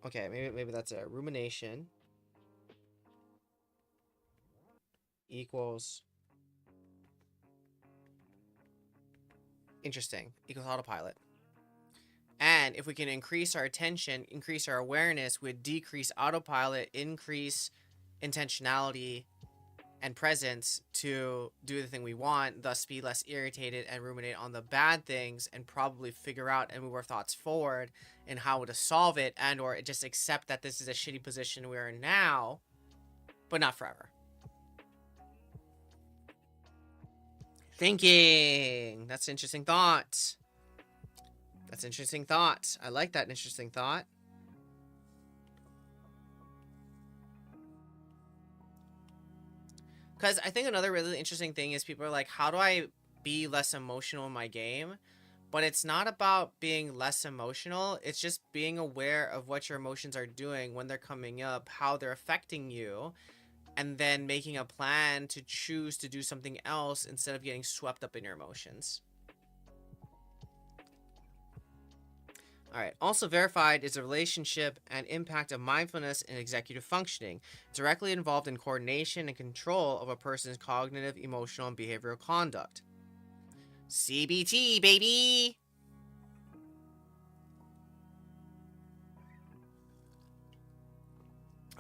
[SPEAKER 1] Okay, maybe that's a rumination equals... Interesting. Equals autopilot. And if we can increase our attention, increase our awareness, we'd decrease autopilot, increase intentionality and presence to do the thing we want, thus be less irritated and ruminate on the bad things, and probably figure out and move our thoughts forward and how to solve it, and or just accept that this is a shitty position we're in now, but not forever. Thinking. That's an interesting thought. That's an interesting thought. I like that interesting thought. Because I think another really interesting thing is people are like, how do I be less emotional in my game? But it's not about being less emotional. It's just being aware of what your emotions are doing when they're coming up, how they're affecting you, and then making a plan to choose to do something else instead of getting swept up in your emotions. Alright, also verified is the relationship and impact of mindfulness in executive functioning, directly involved in coordination and control of a person's cognitive, emotional, and behavioral conduct. CBT, baby!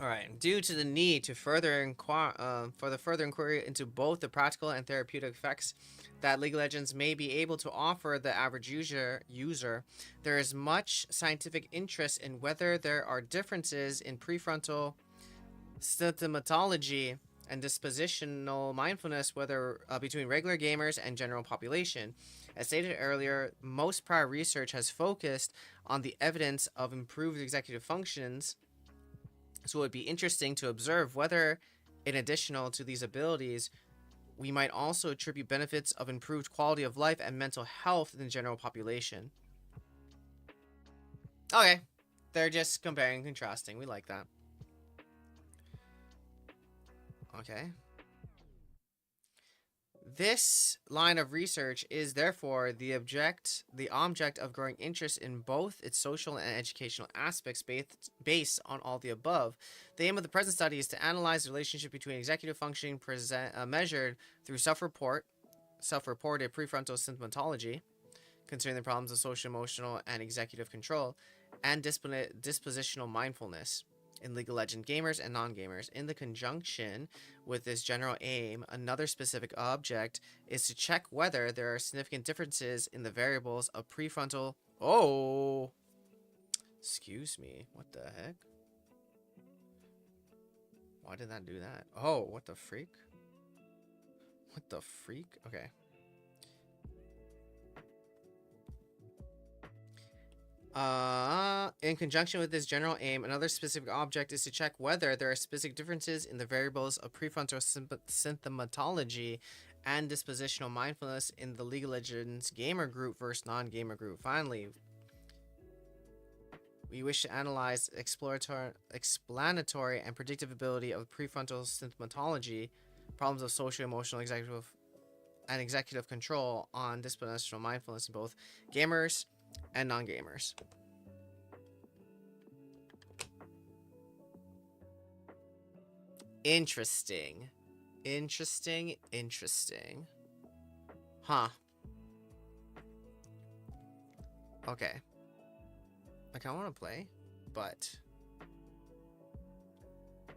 [SPEAKER 1] Alright, due to the need to further inquiry into both the practical and therapeutic effects that League of Legends may be able to offer the average user, there is much scientific interest in whether there are differences in prefrontal symptomatology and dispositional mindfulness between regular gamers and general population. As stated earlier, most prior research has focused on the evidence of improved executive functions, so it would be interesting to observe whether, in addition to these abilities, we might also attribute benefits of improved quality of life and mental health in the general population. Okay. They're just comparing and contrasting. We like that. Okay. This line of research is therefore the object of growing interest in both its social and educational aspects based on all the above. The aim of the present study is to analyze the relationship between executive functioning measured through self-reported prefrontal symptomatology concerning the problems of social, emotional, and executive control, and dispositional mindfulness in League of Legends gamers and non-gamers. In the conjunction with this general aim, another specific object is to check whether there are significant differences in the variables of prefrontal... Oh! Excuse me. What the heck? Why did that do that? Oh, what the freak? What the freak? Okay. In conjunction with this general aim, another specific object is to check whether there are specific differences in the variables of prefrontal symptomatology and dispositional mindfulness in the League of Legends gamer group versus non-gamer group. Finally, we wish to analyze explanatory and predictive ability of prefrontal symptomatology, problems of social, emotional, executive control on dispositional mindfulness in both gamers and non-gamers. Interesting. Interesting. Huh. Okay. Like, I want to play, but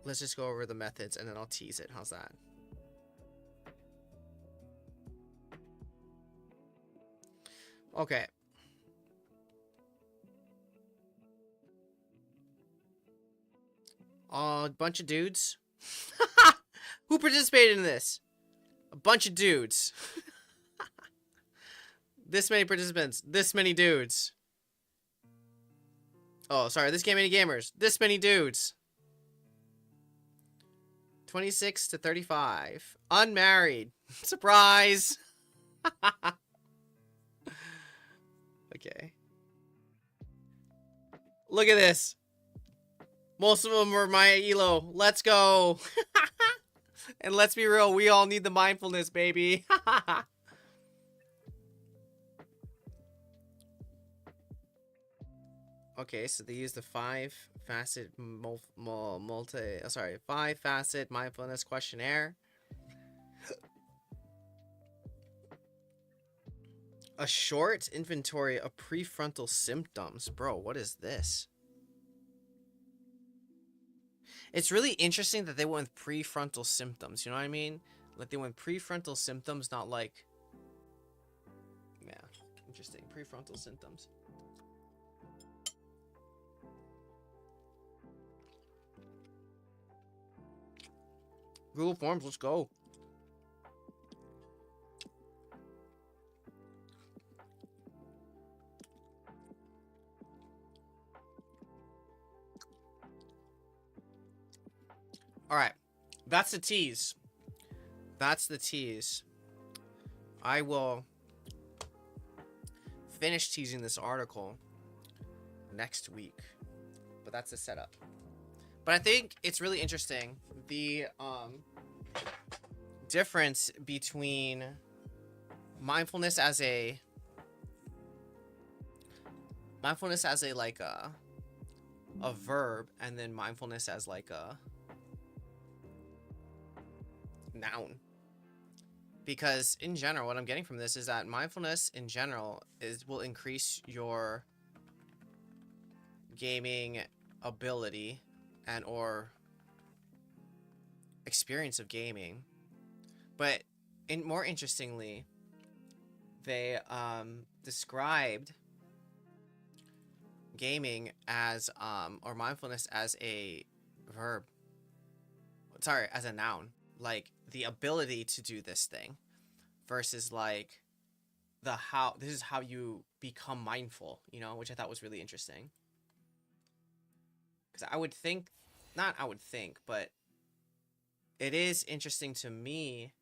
[SPEAKER 1] let's just go over the methods and then I'll tease it. How's that? Okay. A bunch of dudes. Who participated in this? A bunch of dudes. This many participants. This many dudes. Oh, sorry. This game many gamers. This many dudes. 26 to 35. Unmarried. Surprise. Okay. Look at this. Most of them are my Elo. Let's go. And let's be real, we all need the mindfulness, baby. Okay, so they use the five-facet five-facet mindfulness questionnaire. A short inventory of prefrontal symptoms. Bro, what is this? It's really interesting that they went with prefrontal symptoms, you know what I mean? Like, they went prefrontal symptoms, not like... Yeah, interesting. Prefrontal symptoms. Google Forms, let's go. Alright, that's the tease. That's the tease. I will finish teasing this article next week. But that's the setup. But I think it's really interesting. The difference between mindfulness as a like a verb, and then mindfulness as like a noun. Because in general, what I'm getting from this is that mindfulness in general will increase your gaming ability and or experience of gaming. But more interestingly, they described gaming as or mindfulness as a verb. Sorry, as a noun. Like the ability to do this thing versus like this is how you become mindful, you know, which I thought was really interesting. Because but it is interesting to me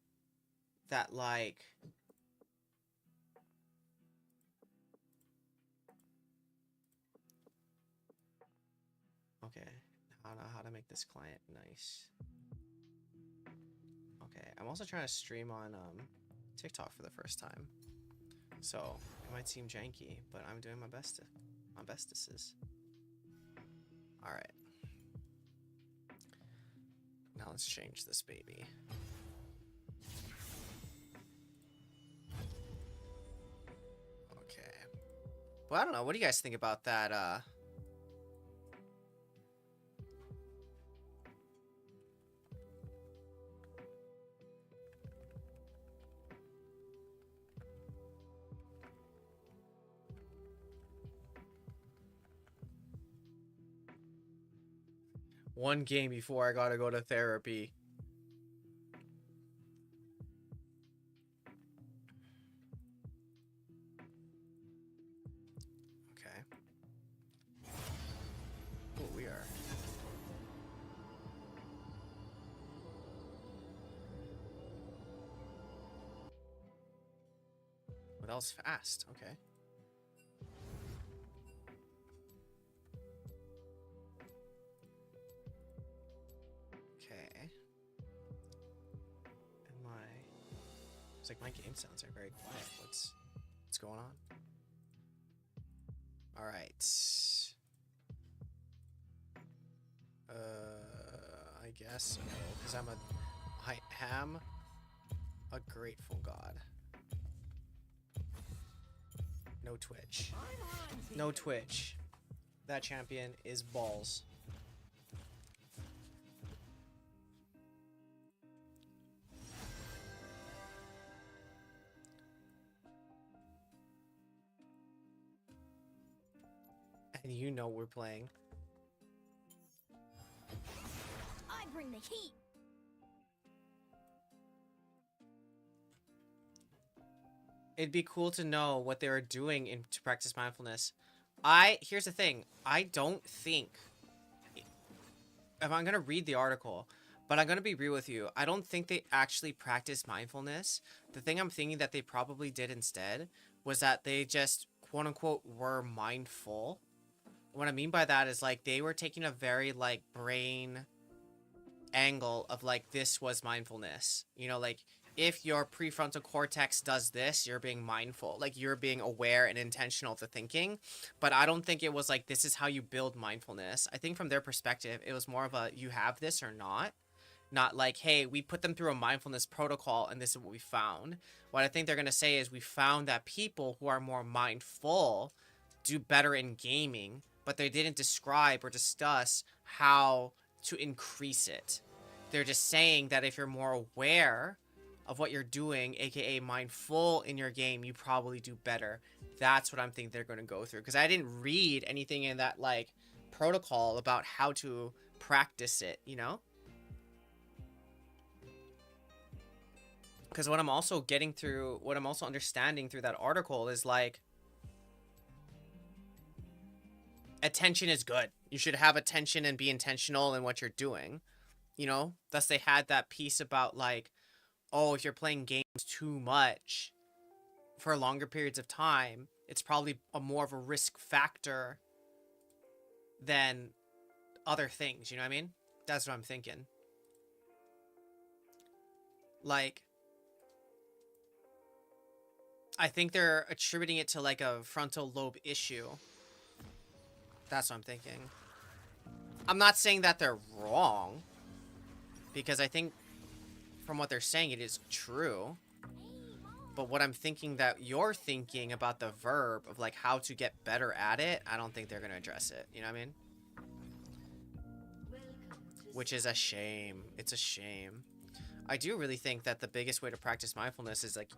[SPEAKER 1] that like okay, how to make this client nice. Okay, I'm also trying to stream on TikTok for the first time, so it might seem janky, but I'm doing my best. My bestesses. All right. Now let's change this baby. Okay. Well, I don't know. What do you guys think about that? One game before I gotta go to therapy. Okay. Well, that was fast. Okay. Okay. And it's like my game sounds are very quiet. What's going on? All right. I guess because I am a grateful god. No Twitch. No Twitch. That champion is balls. And you know we're playing.
[SPEAKER 3] I bring the heat.
[SPEAKER 1] It'd be cool to know what they were doing to practice mindfulness. Here's the thing. I don't think, if I'm gonna read the article, but I'm gonna be real with you, I don't think they actually practiced mindfulness. The thing I'm thinking that they probably did instead was that they just quote unquote were mindful. What I mean by that is like they were taking a very like brain angle of like this was mindfulness. You know, like if your prefrontal cortex does this, you're being mindful. Like you're being aware and intentional of the thinking. But I don't think it was like this is how you build mindfulness. I think from their perspective, it was more of a you have this or not. Not like, hey, we put them through a mindfulness protocol and this is what we found. What I think they're going to say is we found that people who are more mindful do better in gaming, but they didn't describe or discuss how to increase it. They're just saying that if you're more aware of what you're doing, aka mindful in your game, you probably do better. That's what I'm thinking they're going to go through. Because I didn't read anything in that like protocol about how to practice it, you know? Because what I'm also getting through, what I'm also understanding through that article is like, attention is good. You should have attention and be intentional in what you're doing. You know? Thus they had that piece about like, oh, if you're playing games too much for longer periods of time, it's probably more of a risk factor than other things. You know what I mean? That's what I'm thinking. Like, I think they're attributing it to like a frontal lobe issue. That's what I'm thinking. I'm not saying that they're wrong, because I think from what they're saying, it is true. But what I'm thinking that you're thinking about the verb of like how to get better at it, I don't think they're going to address it. You know what I mean? Which is a shame. It's a shame. I do really think that the biggest way to practice mindfulness is like,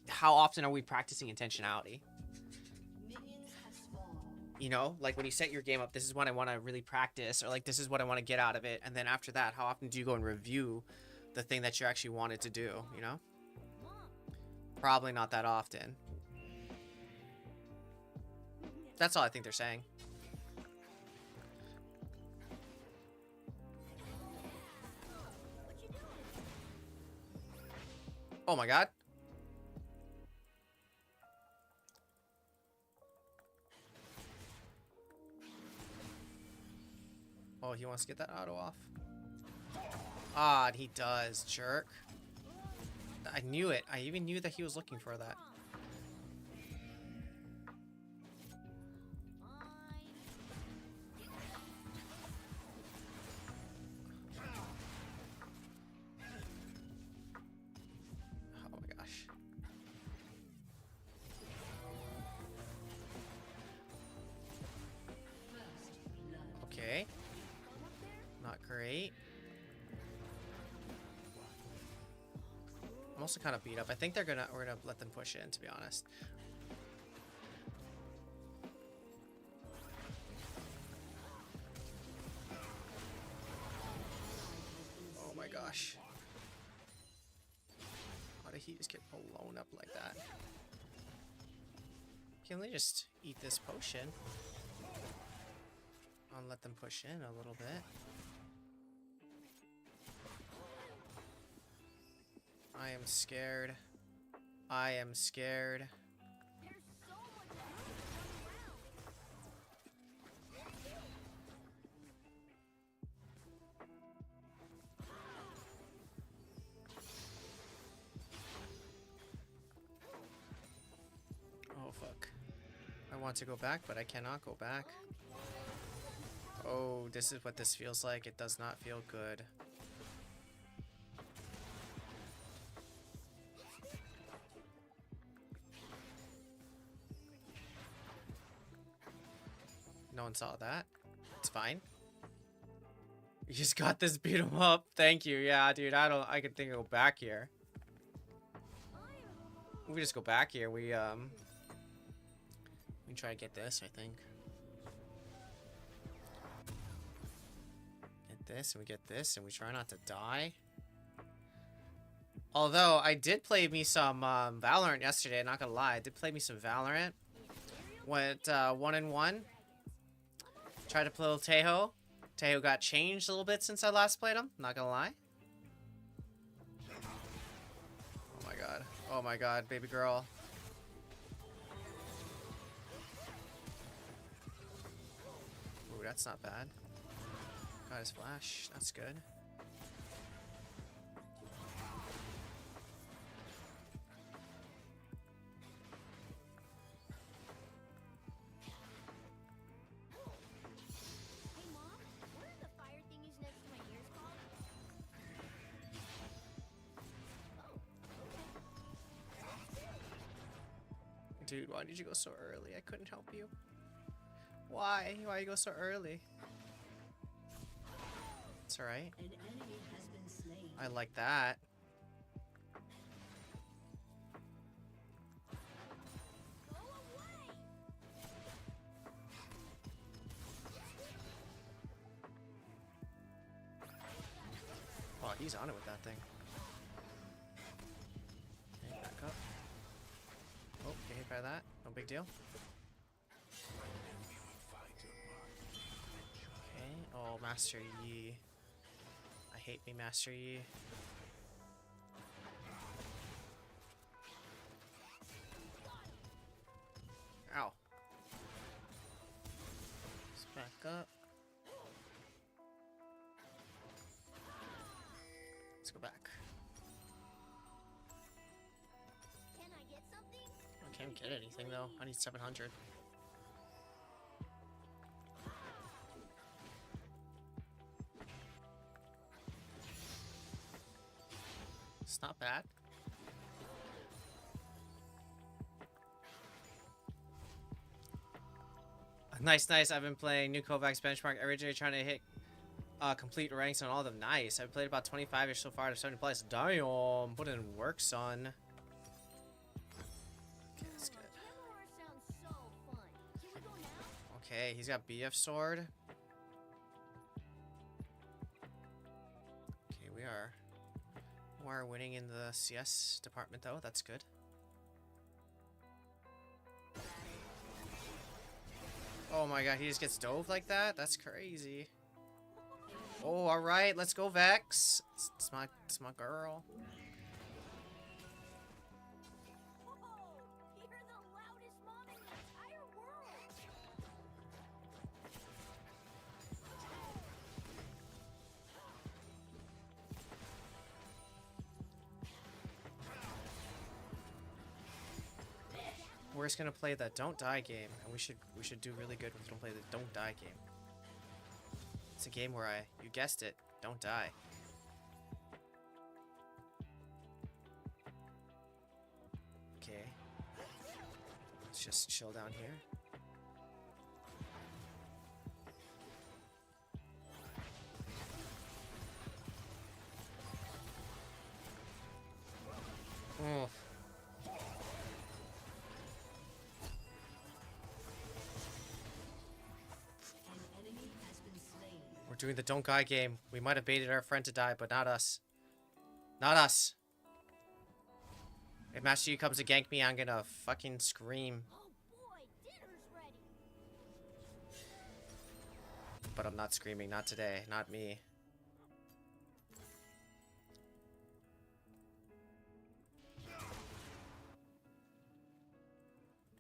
[SPEAKER 1] how often are we practicing intentionality? You know, like when you set your game up, this is what I want to really practice, or like this is what I want to get out of it. And then after that, how often do you go and review the thing that you actually wanted to do, you know? Probably not that often. That's all I think they're saying. Oh my god. Oh, he wants to get that auto off. Ah, he does, jerk. I knew it. I even knew that he was looking for that. Oh my gosh. Okay. Not great. I'm also kind of beat up. I think we're gonna let them push in, to be honest. Oh my gosh. How did he just get blown up like that? Can we just eat this potion? I'll let them push in a little bit. I am scared. I am scared. want to go back, but I cannot go back. Oh, this is what this feels like. It does not feel good. No one saw that. It's fine. You just got this, beat him up. Thank you. Yeah, dude, I can think I'll go back here. We just go back here. We try to get this, I think. Get this, and we get this, and we try not to die. Although, I did play me some Valorant yesterday, not gonna lie. I did play me some Valorant. Went 1-1. Tried to play little Tejo. Tejo got changed a little bit since I last played him, not gonna lie. Oh my god. Oh my god, baby girl. Ooh, that's not bad. Got his flash, that's good.
[SPEAKER 3] Hey, Mom, what are the fire thingies next to my ears called? Oh,
[SPEAKER 1] Dude, why did you go so early? I couldn't help you. Why? Why you go so early? It's alright.
[SPEAKER 4] An enemy has been slain.
[SPEAKER 1] I like that.
[SPEAKER 3] go away!
[SPEAKER 1] Oh, he's on it with that thing. Okay, back up. Oh, get hit by that. No big deal. Okay. Oh, Master Yi. I hate me, Master Yi. Ow. Let's back up. Let's go back.
[SPEAKER 3] Can I get something?
[SPEAKER 1] I can't get anything though. I need 700. It's not bad. Nice, nice. I've been playing New Kovacs benchmark every day, trying to hit complete ranks on all of them. Nice. I've played about 25ish so far to 70 plus. Damn, put in work, son. Okay, that's good.
[SPEAKER 3] MMR sounds so fun. Can we go now?
[SPEAKER 1] Okay, he's got BF sword. Okay, we are winning in the CS department though. That's good. Oh my god, he just gets dove like that? That's crazy. Oh, alright, let's go, Vex. It's my girl.
[SPEAKER 3] Whoa! You're the loudest mom in the entire world!
[SPEAKER 1] We're just gonna play the Don't Die game, and we should do really good when we play the Don't Die game. It's a game where you guessed it, don't die. Okay. Let's just chill down here. Oh.
[SPEAKER 4] An enemy has been slain.
[SPEAKER 1] We're doing the Don't Die game. We might have baited our friend to die, but not us. Not us. If Master Yi comes to gank me, I'm gonna fucking scream.
[SPEAKER 3] Oh boy, dinner's ready!
[SPEAKER 1] But I'm not screaming. Not today. Not me.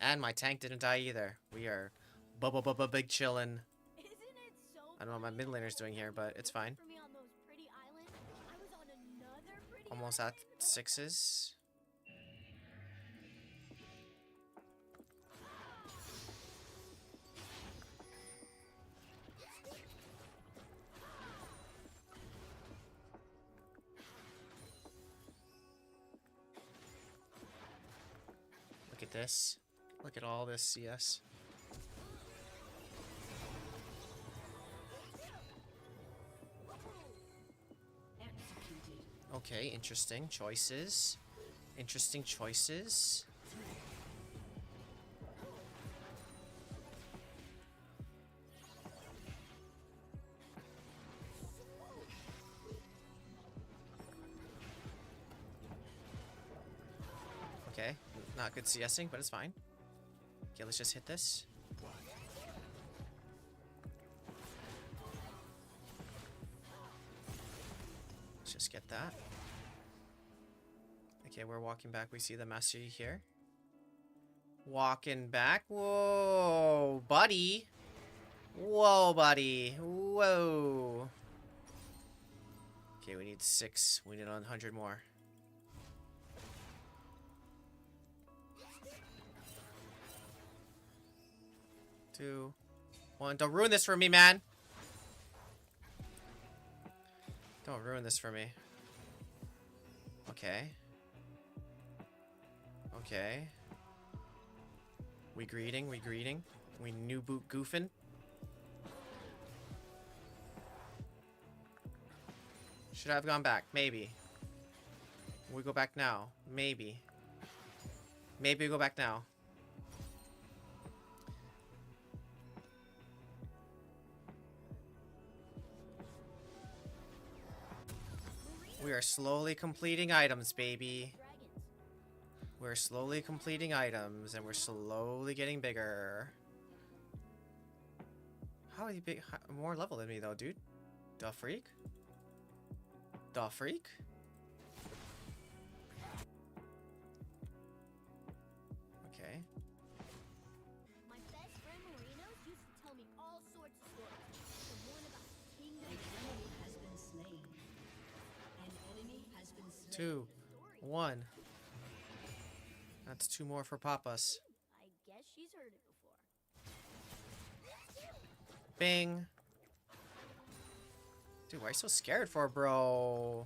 [SPEAKER 1] And my tank didn't die either. We are big chillin'.
[SPEAKER 3] Isn't it so
[SPEAKER 1] I don't know what my mid laner's doing here, but it's fine.
[SPEAKER 3] for me on those pretty islands? I was on another pretty
[SPEAKER 1] Almost
[SPEAKER 3] island.
[SPEAKER 1] at 6s. this. Look at all this CS.
[SPEAKER 4] Executed.
[SPEAKER 1] Okay, interesting choices. Interesting choices. Okay, not good CSing, but it's fine. Okay, let's just hit this. Let's just get that. Okay, we're walking back. We see the Master Yi here. Walking back. Whoa, buddy. Whoa, buddy. Whoa. Okay, we need 6. We need 100 more. Two, 1. Don't ruin this for me, man. Don't ruin this for me. Okay. Okay. We greeting. We new boot goofing. Should I have gone back? Maybe. We go back now. Maybe. Maybe we go back now. We are slowly completing items, baby. We're slowly completing items, and we're slowly getting bigger. How are you big? More level than me, though, dude. Da freak? Da freak? Okay.
[SPEAKER 3] My best friend Marinos used to tell me all sorts of stories. The one about the kingdom.
[SPEAKER 4] An enemy has been slain. An enemy has been slain.
[SPEAKER 1] 2, 1. That's 2 more for Papas.
[SPEAKER 3] I guess she's heard it before.
[SPEAKER 1] Bing. Dude, why are you so scared for, bro?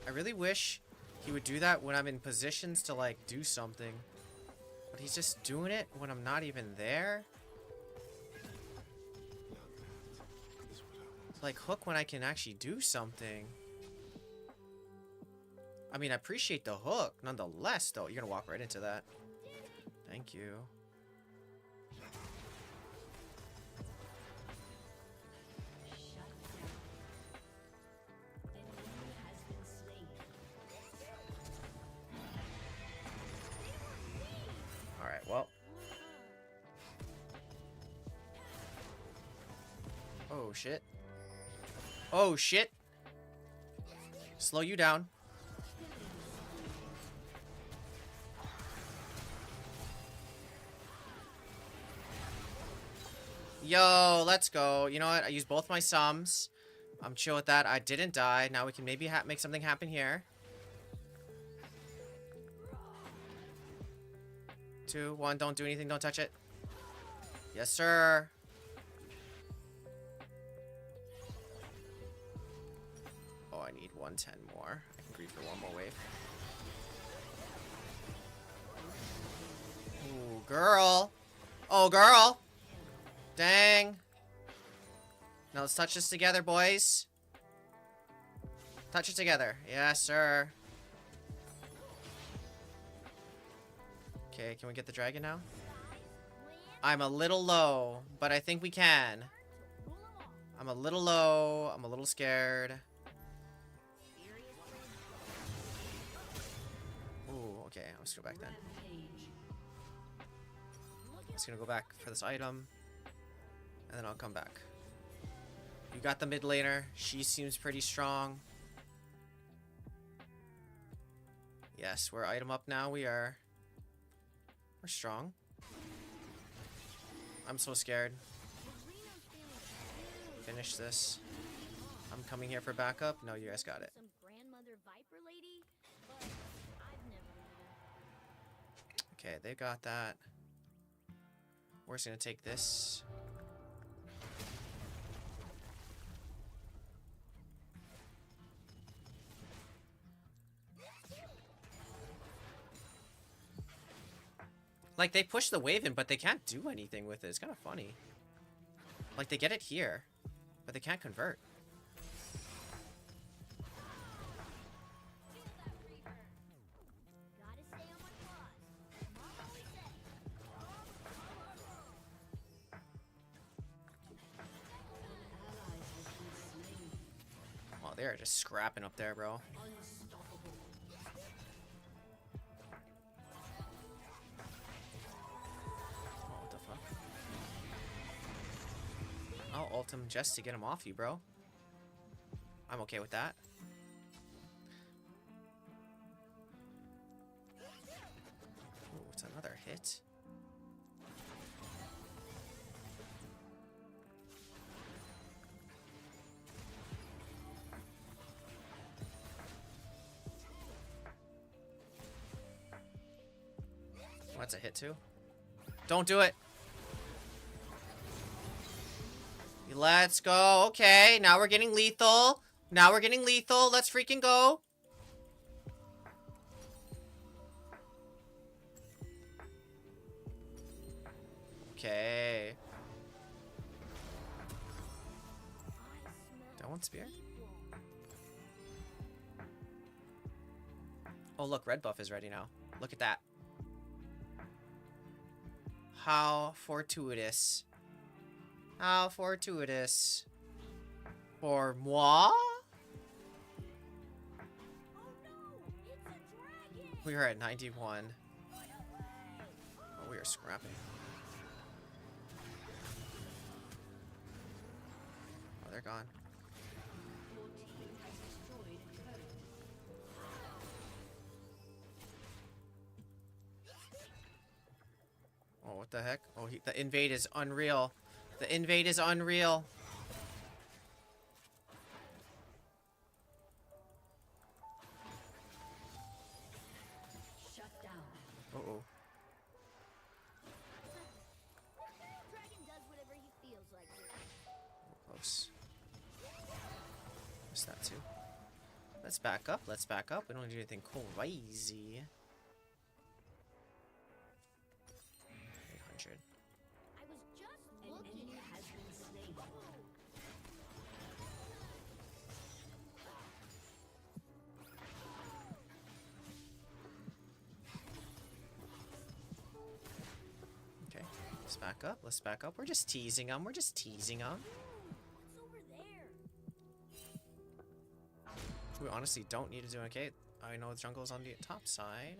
[SPEAKER 1] I really wish he would do that when I'm in positions to, like, do something. But he's just doing it when I'm not even there. Like, hook when I can actually do something. I mean, I appreciate the hook, nonetheless, though. You're gonna walk right into that. Thank you.
[SPEAKER 4] An enemy has been slain.
[SPEAKER 1] Alright, well. Oh, shit. Oh, shit. Slow you down. Yo, let's go. You know what? I used both my sums. I'm chill with that. I didn't die. Now we can maybe make something happen here. 2, 1. Don't do anything. Don't touch it. Yes, sir. Oh, I need 110 more. I can grieve for 1 more wave. Ooh, girl. Oh, girl. Dang. Now let's touch this together, boys. Touch it together. Yes, sir. Okay, can we get the dragon now? I'm a little low, but I think we can. I'm a little low. I'm a little scared. Ooh, okay. Let's go back then.
[SPEAKER 4] Rampage.
[SPEAKER 1] Just gonna go back for this item. And then I'll come back. You got the mid laner. She seems pretty strong. Yes, we're item up now. We're strong. I'm so scared. Finish this. I'm coming here for backup. No, you guys got it.
[SPEAKER 3] Some grandmother Viper lady, but I've never met her.
[SPEAKER 1] Okay, they got that. We're just gonna take this. Like, they push the wave in, but they can't do anything with it. It's kind of funny. Like, they get it here, but they can't convert.
[SPEAKER 3] Gotta stay on my claws. Mom always said.
[SPEAKER 4] Ally has been slain.
[SPEAKER 1] Oh, they're just scrapping up there, bro.
[SPEAKER 4] Unstoppable.
[SPEAKER 1] Oh, what the fuck? I'll ult him just to get him off you, bro. I'm okay with that. Ooh, it's another hit. Oh, that's a hit too. Don't do it. Let's go. Okay, now we're getting lethal. Now we're getting lethal. Let's freaking go. Okay. That one spear? Oh, look, red buff is ready now. Look at that. How fortuitous. How fortuitous. For moi? We are at 91. Oh, we are scrapping. Oh, they're gone.
[SPEAKER 4] Your team has destroyed a turret.
[SPEAKER 1] Oh, what the heck? Oh, the invade is unreal. The invade is unreal.
[SPEAKER 4] Shut down.
[SPEAKER 1] Uh-oh.
[SPEAKER 3] Dragon does whatever he feels like doing.
[SPEAKER 1] Close. Missed that too. Let's back up. Let's back up. We don't do anything crazy. 800.
[SPEAKER 3] I was just
[SPEAKER 4] An
[SPEAKER 3] looking
[SPEAKER 4] enemy
[SPEAKER 3] at
[SPEAKER 4] has been slain.
[SPEAKER 1] Okay. Let's back up. Let's back up. We're just teasing them. We're just teasing them.
[SPEAKER 3] what's over there.
[SPEAKER 1] We honestly don't need to do okay. I know the jungle is on the top side.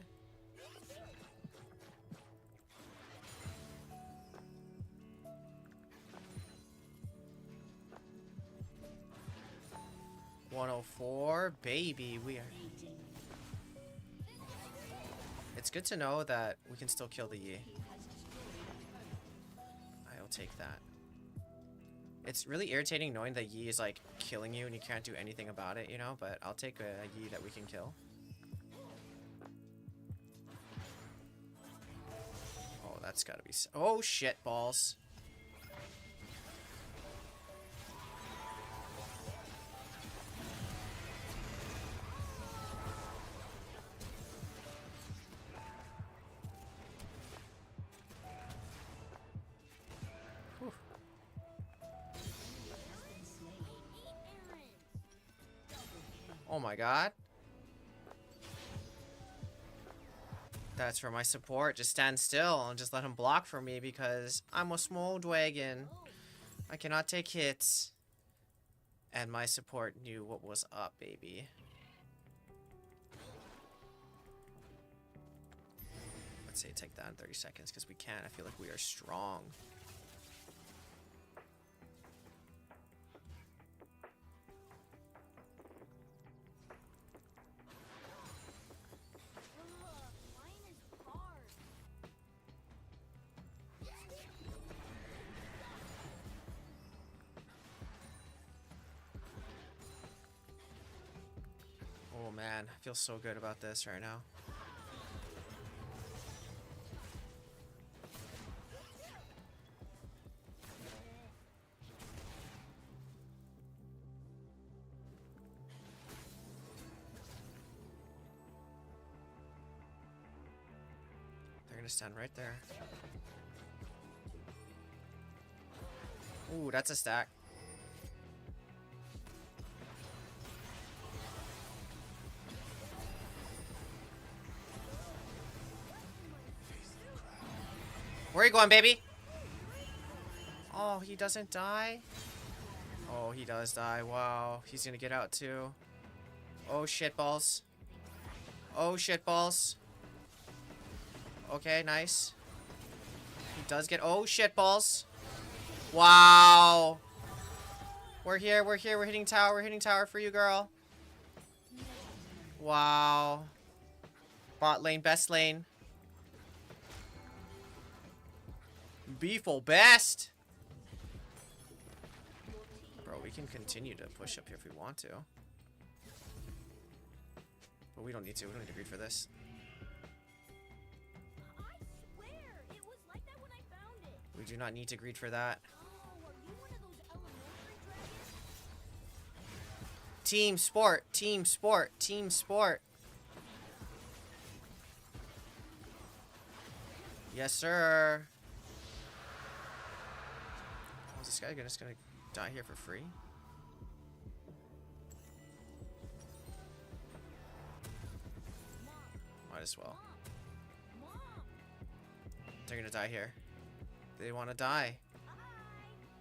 [SPEAKER 1] $104, baby. We are.
[SPEAKER 4] Rating.
[SPEAKER 1] It's good to know that we can still kill the Yi.
[SPEAKER 4] Team has destroyed a turret.
[SPEAKER 1] I'll take that. It's really irritating knowing that Yi is like killing you and you can't do anything about it, you know? But I'll take a Yi that we can kill. Oh, that's gotta be. Oh shit, balls. Whew.
[SPEAKER 4] Has been slain.
[SPEAKER 1] Oh my god. That's for my support. Just stand still and just let him block for me because I'm a small dragon. I cannot take hits. And my support knew what was up, baby. Let's say take that in 30 seconds because we can. I feel like we are strong.
[SPEAKER 3] Mine is hard.
[SPEAKER 1] Oh man, I feel so good about this right now. They're gonna stand right there. Ooh, that's a stack. Where are you going, baby? Oh, he doesn't die? Oh, he does die. Wow. He's gonna get out too. Oh, shit balls. Oh, shit balls. Okay, nice. He does get... Oh, shit balls. Wow. We're here, we're here. We're hitting tower. We're hitting tower for you, girl. Wow. Bot lane, best lane. Beefle best. Bro, we can continue to push up here if we want to. But we don't need to. We don't need to greed for this.
[SPEAKER 3] I swear, it was like that when I found it.
[SPEAKER 1] We do not need to greed for that.
[SPEAKER 3] Oh, are you one of those elementary dragons?
[SPEAKER 1] Team sport. Team sport. Team sport. Yes, sir. Oh, is this guy just gonna die here for free? Might as well.
[SPEAKER 3] Mom,
[SPEAKER 1] They're gonna die here. They wanna die.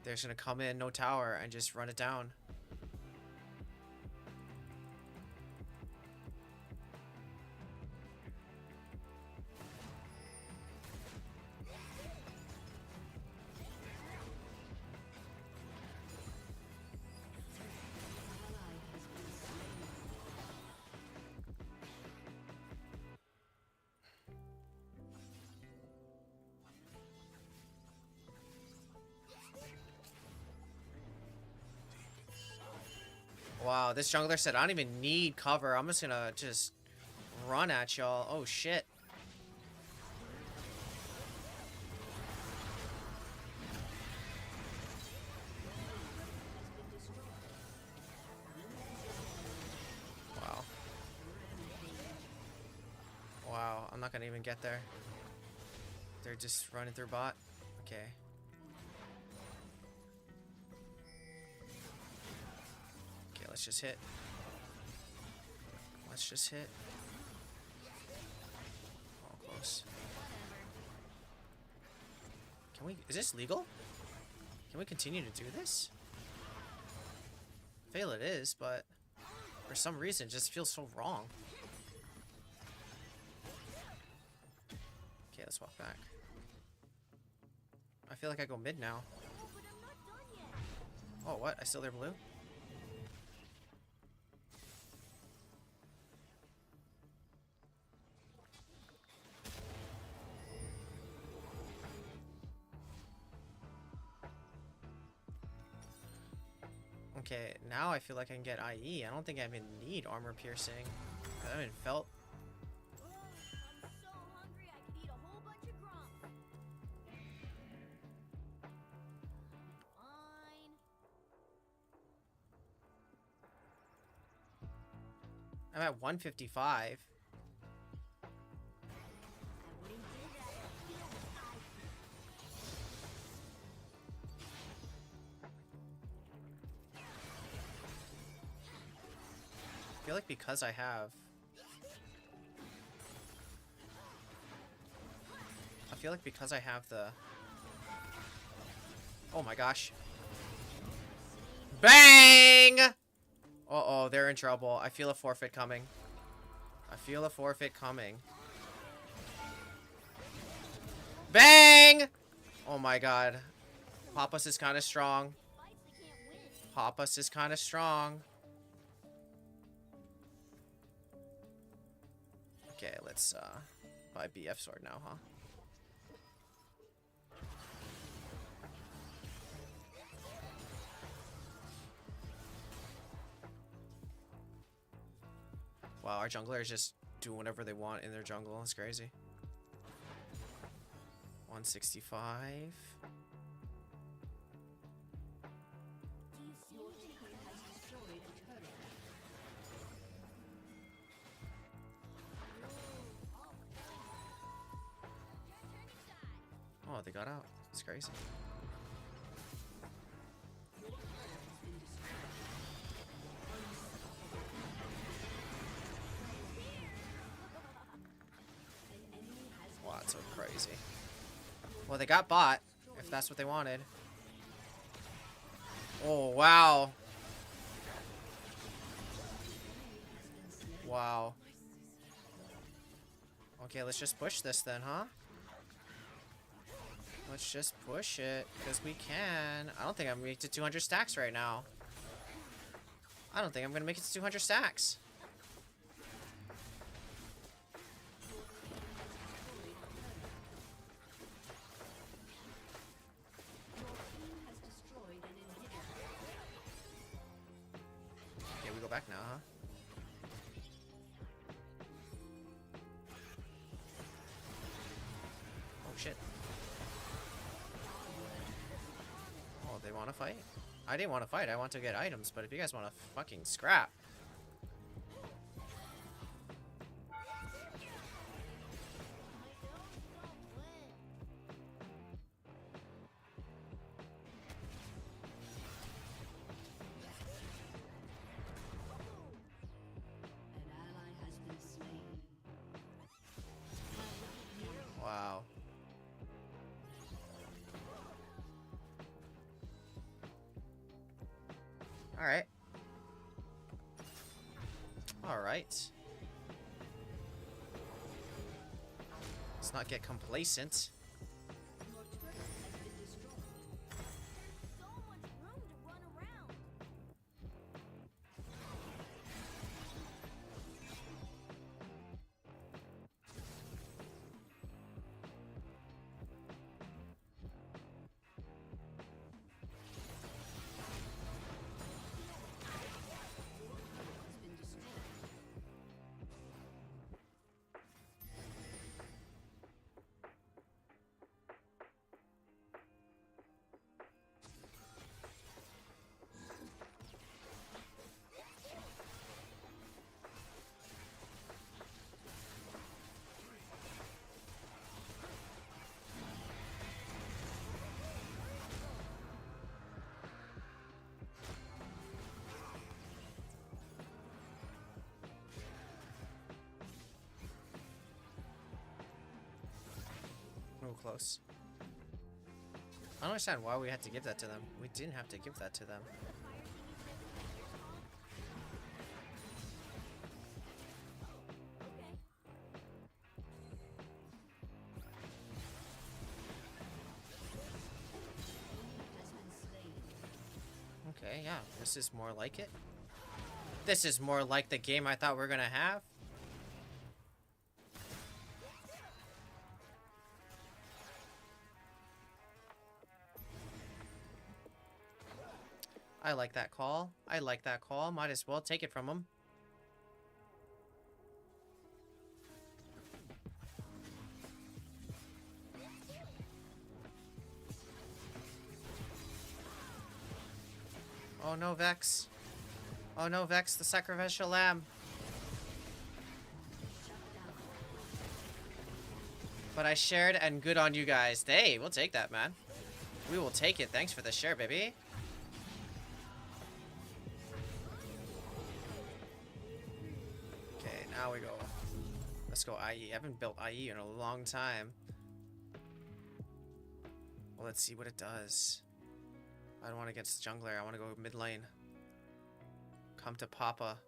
[SPEAKER 1] They're just gonna come in, no tower, and just run it down. Wow, this jungler said, I don't even need cover. I'm just gonna just run at y'all. Oh, shit. Wow. Wow, I'm not gonna even get there. They're just running through bot. Okay. Let's just hit. Let's just hit. Oh, close. Can we... Is this legal? Can we continue to do this? I feel it is, but for some reason it just feels so wrong. Okay, let's walk back. I feel like I go mid now.
[SPEAKER 3] oh, but I'm not done yet.
[SPEAKER 1] Oh, what? I still there blue? Okay, now I feel like I can get IE. I don't think I even need armor piercing. I haven't felt...
[SPEAKER 3] Oh, I'm so hungry I could eat a whole bunch of crumbs. Fine.
[SPEAKER 1] I'm at 155.
[SPEAKER 3] I wouldn't do that. I feel what I
[SPEAKER 1] I feel like because I have... I feel like because I have the... Oh my gosh. Bang! Uh-oh, they're in trouble. I feel a forfeit coming. I feel a forfeit coming. Bang! Oh my god. Papas is kind of strong.
[SPEAKER 3] fights they can't win.
[SPEAKER 1] Papas is kind of strong. Okay, let's buy BF sword now, huh? Wow, our junglers just do whatever they want in their jungle. It's crazy. 165.
[SPEAKER 4] Your team has destroyed a turret.
[SPEAKER 1] Oh, they got out. It's crazy. Wow, that's so crazy. Well, they got bot, if that's what they wanted. Oh, wow. Wow. Okay, let's just push this then, huh? Let's just push it, because we can. I don't think I'm going to make it to 200 stacks right now. I don't think I'm going to make it to 200 stacks. Okay, we go back now, huh? Oh, shit. Oh, they want to fight? I didn't want to fight. I want to get items, but if you guys want to fucking scrap.
[SPEAKER 4] An ally has been slain.
[SPEAKER 1] Wow. Alright. Alright. Let's not get complacent.
[SPEAKER 4] Your turret has been destroyed.
[SPEAKER 3] So much room to run around.
[SPEAKER 4] Has been destroyed.
[SPEAKER 1] Oh, close. I don't understand why we had to give that to them. We didn't have to give that to them.
[SPEAKER 4] Has been slain.
[SPEAKER 1] Okay, yeah. This is more like it. This is more like the game I thought we were gonna have. I like that call. I like that call. Might as well take it from him. Oh no, Vex. Oh no, Vex, the sacrificial lamb. But I shared, and good on you guys. Hey, we'll take that, man. We will take it. Thanks for the share, baby. Okay, now we go. Let's go IE. I haven't built IE in a long time. Well, let's see what it does. I don't want to get jungler. I want to go mid lane. Come to Papa.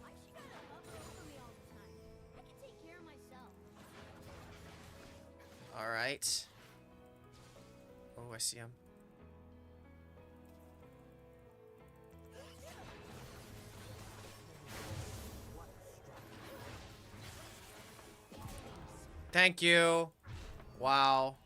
[SPEAKER 3] Why she gotta hover over me all the time? I can take care of myself.
[SPEAKER 1] Alright. Oh, I see him. Thank you. Wow.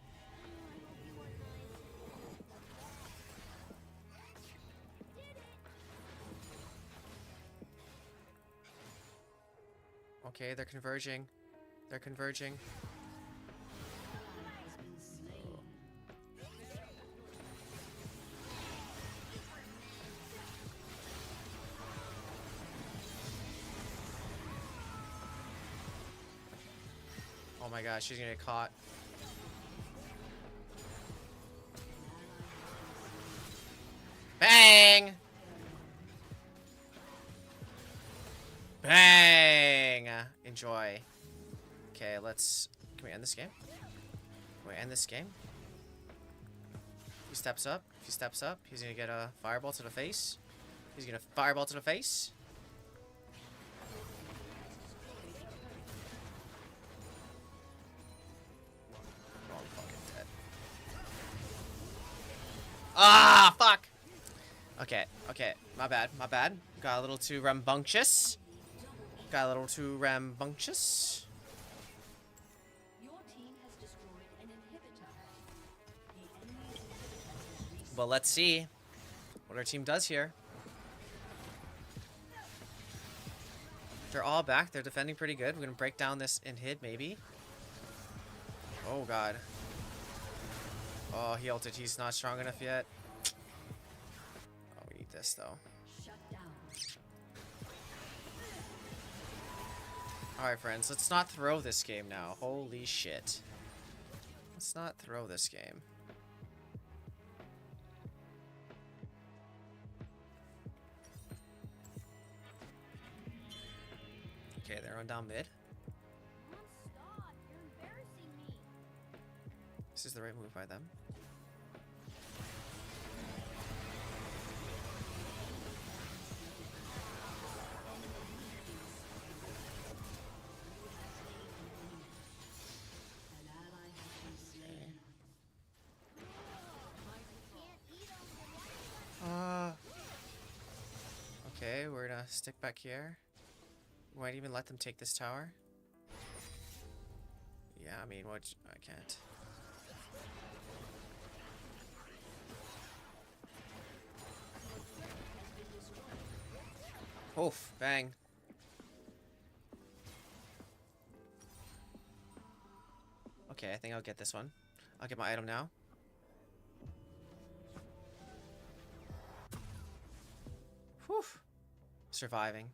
[SPEAKER 1] Okay, they're converging. They're converging.
[SPEAKER 4] Has been slain.
[SPEAKER 1] Oh my gosh, she's gonna get caught. Bang! Bang! Enjoy. Okay, let's... Can we end this game? Can we end this game? He steps up. If he steps up, he's gonna get a fireball to the face. He's gonna fireball to the face. Oh, I'm fucking dead. Ah, fuck! Okay, okay. My bad, my bad. Got a little too rambunctious. Got a little too rambunctious.
[SPEAKER 4] Your team has destroyed an inhibitor. The enemy's inhibitor has
[SPEAKER 1] Well, let's see what our team does here. They're all back. They're defending pretty good. We're gonna break down this inhib, maybe. Oh, God. Oh, he ulted. He's not strong enough yet. Oh, we need this, though.
[SPEAKER 4] shut down.
[SPEAKER 1] Alright, friends. Let's not throw this game now. Holy shit. Let's not throw this game. Okay, they're on down mid.
[SPEAKER 3] Mom, stop. You're embarrassing me.
[SPEAKER 1] This is the right move by them.
[SPEAKER 4] An ally has been slain.
[SPEAKER 3] Can't eat them.
[SPEAKER 1] Okay, we're gonna stick back here. We might even let them take this tower. Yeah, I mean, what? I can't. Oof, bang. Okay, I think I'll get this one. I'll get my item now. Whew. Surviving.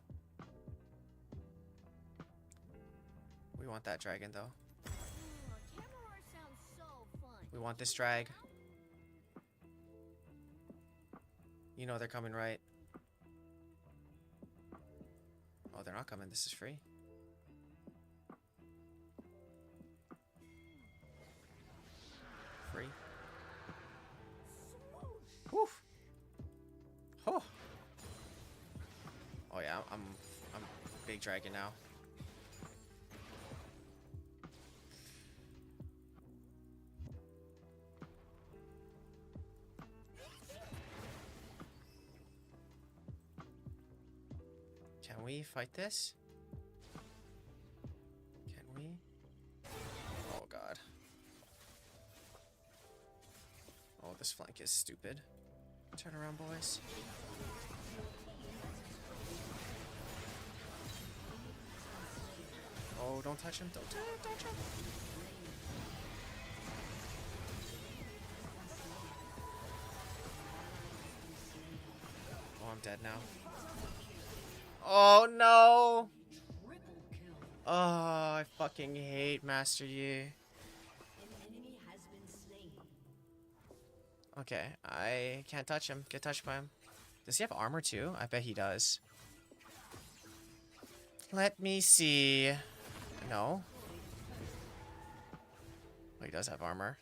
[SPEAKER 1] We want that dragon, though.
[SPEAKER 3] Camera roar sounds so fun.
[SPEAKER 1] We want this drag. You know they're coming, right? Oh, they're not coming. This is free. Free. Woof. Oh. Oh yeah, I'm big dragon now. Can we fight this? Can we? Oh god. Oh, this flank is stupid. Turn around, boys. Oh, don't touch him. Don't touch him. Oh, I'm dead now. Oh no!
[SPEAKER 4] Triple kill.
[SPEAKER 1] Oh, I fucking hate Master Yi.
[SPEAKER 4] An enemy has been slain.
[SPEAKER 1] Okay, I can't touch him. Get touched by him. Does he have armor too? I bet he does. Let me see. No. Oh, he does have armor.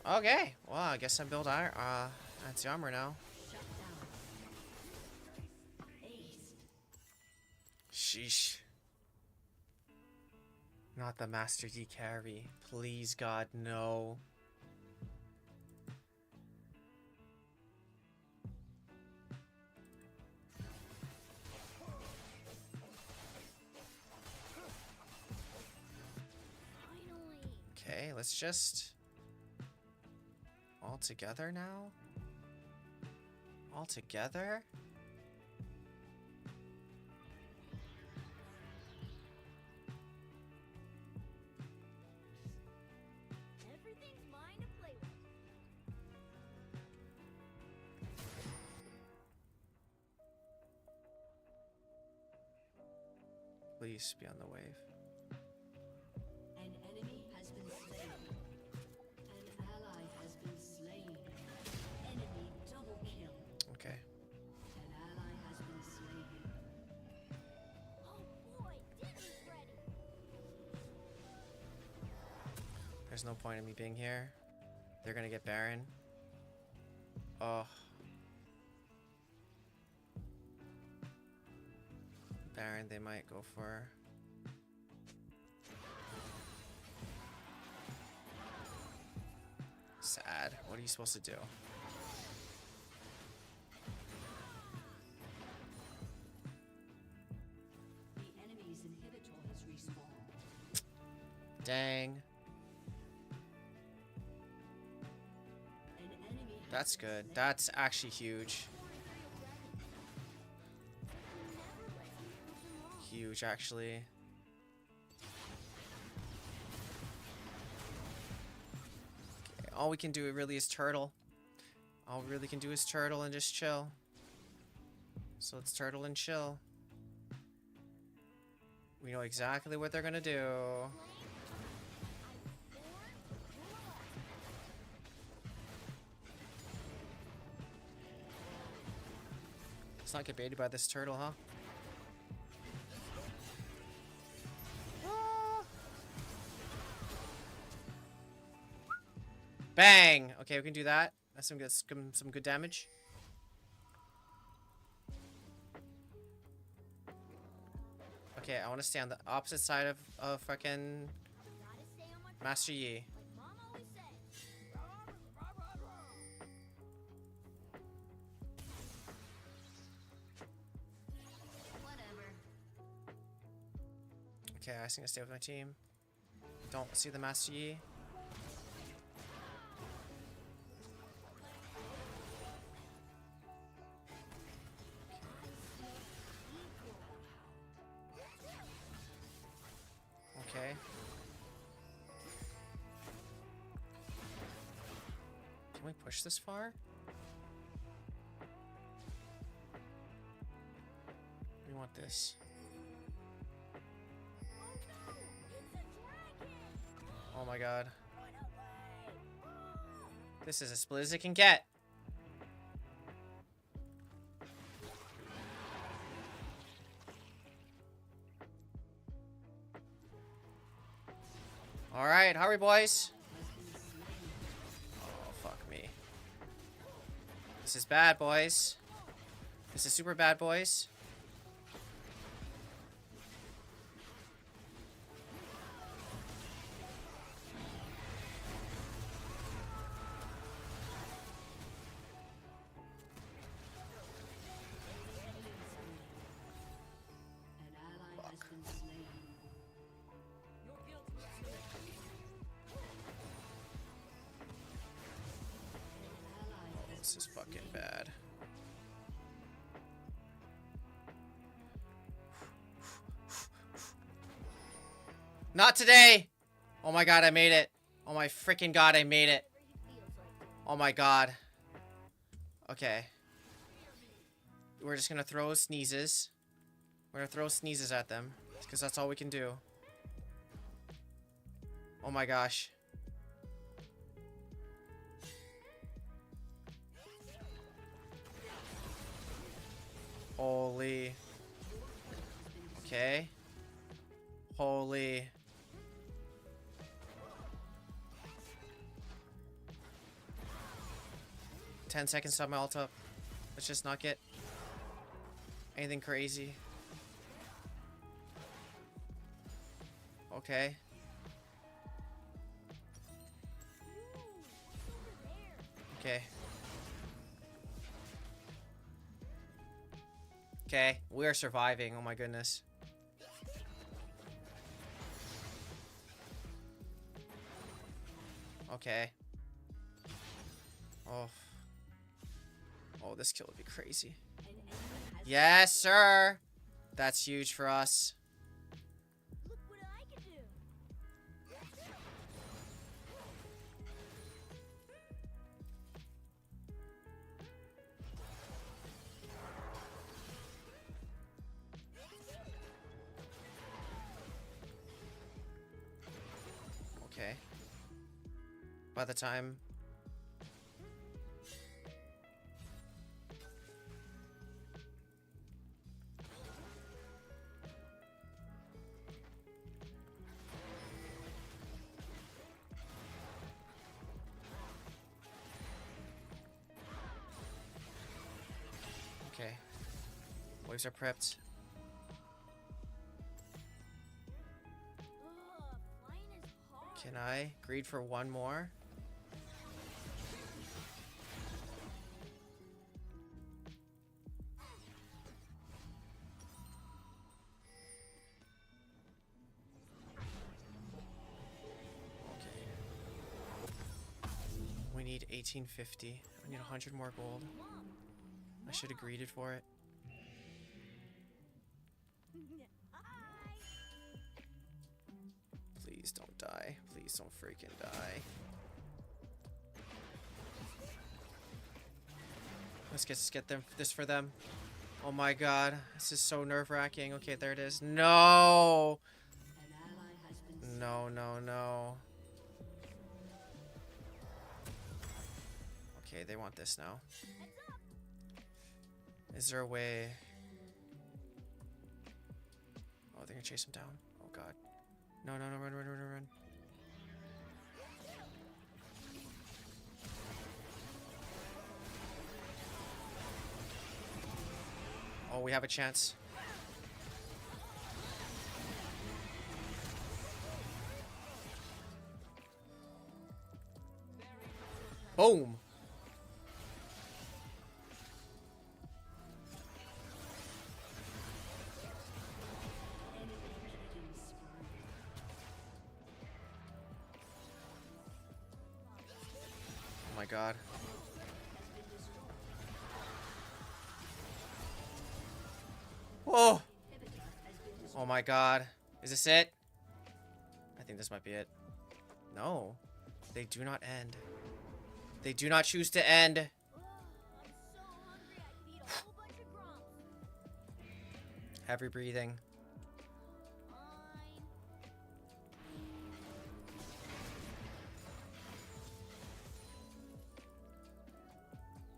[SPEAKER 1] Okay. Well, I guess I build anti-armor now.
[SPEAKER 4] Shut down. Ace.
[SPEAKER 1] Sheesh. Not the Master Yi carry. Please, God, no.
[SPEAKER 3] Finally.
[SPEAKER 1] Okay, let's just... all together now? All together?
[SPEAKER 3] Everything's mine to play with.
[SPEAKER 1] Please be on the wave.
[SPEAKER 4] An enemy has been slain. An ally has been slain. Enemy double kill.
[SPEAKER 1] Okay.
[SPEAKER 4] An ally has been slain.
[SPEAKER 3] Oh boy, dinner's ready.
[SPEAKER 1] There's no point in me being here. They're gonna get Baron. Oh. Baron, they might go for. Sad. What are you supposed to do?
[SPEAKER 4] The enemy's inhibitor has respawned.
[SPEAKER 1] Dang.
[SPEAKER 4] An enemy has
[SPEAKER 1] That's
[SPEAKER 4] been
[SPEAKER 1] good.
[SPEAKER 4] slain.
[SPEAKER 1] That's actually huge. Huge, actually. Okay, all we can do really is turtle. All we really can do is turtle and just chill. So let's turtle and chill. We know exactly what they're gonna do. Let's not get baited by this turtle, huh? Bang! Okay, we can do that. That's some good damage. Okay, I want to stay on the opposite side of fucking
[SPEAKER 3] Gotta stay on my toes,
[SPEAKER 1] Master Yi.
[SPEAKER 3] like Mom always said. Whatever.
[SPEAKER 1] Okay, I just need to stay with my team. Don't see the Master Yi. Okay. Can we push this far? We want this. Oh my god. This is as split as it can get. Alright, hurry, boys. Oh, fuck me. This is bad, boys. This is super bad, boys.
[SPEAKER 4] An ally has been slain. An ally has
[SPEAKER 1] This is
[SPEAKER 4] been
[SPEAKER 1] fucking
[SPEAKER 4] slain.
[SPEAKER 1] bad. Not today! Oh my god, I made it. Oh my freaking god, I made it. Oh my god. Okay. We're just gonna throw sneezes. We're gonna throw sneezes at them. Because that's all we can do. Oh my gosh. Holy. Okay. Holy. Ten seconds to have my ult up. Let's just not get anything crazy. Okay. Okay. Okay, we are surviving. Oh my goodness. Okay. Oh. Oh, this kill would be crazy.
[SPEAKER 4] An enemy has
[SPEAKER 1] Yes, sir. That's huge for us.
[SPEAKER 3] Look what I can do.
[SPEAKER 1] Okay. By the time... Okay. Waves are prepped.
[SPEAKER 3] Ugh, flying is hard.
[SPEAKER 1] Can I greed for one more? Okay. We need 1850. I need 100 more gold. I should have greeted for it.
[SPEAKER 3] Hi.
[SPEAKER 1] Please don't die. Please don't freaking die. Let's get them this for them. Oh my god. This is so nerve-wracking. Okay, there it is. No!
[SPEAKER 4] An ally has been slain.
[SPEAKER 1] No, no, no. Okay, they want this now. Is there a way? Oh, they're gonna chase him down. Oh god. No, no, no, run, run, run, run, run. Oh, we have a chance. Boom! Oh my god. Oh! Oh my god. Is this it? I think this might be it. No. They do not end. They do not choose to end.
[SPEAKER 3] Ugh, I'm so hungry. I could eat a whole bunch of grumps.
[SPEAKER 1] Heavy breathing.
[SPEAKER 3] Fine.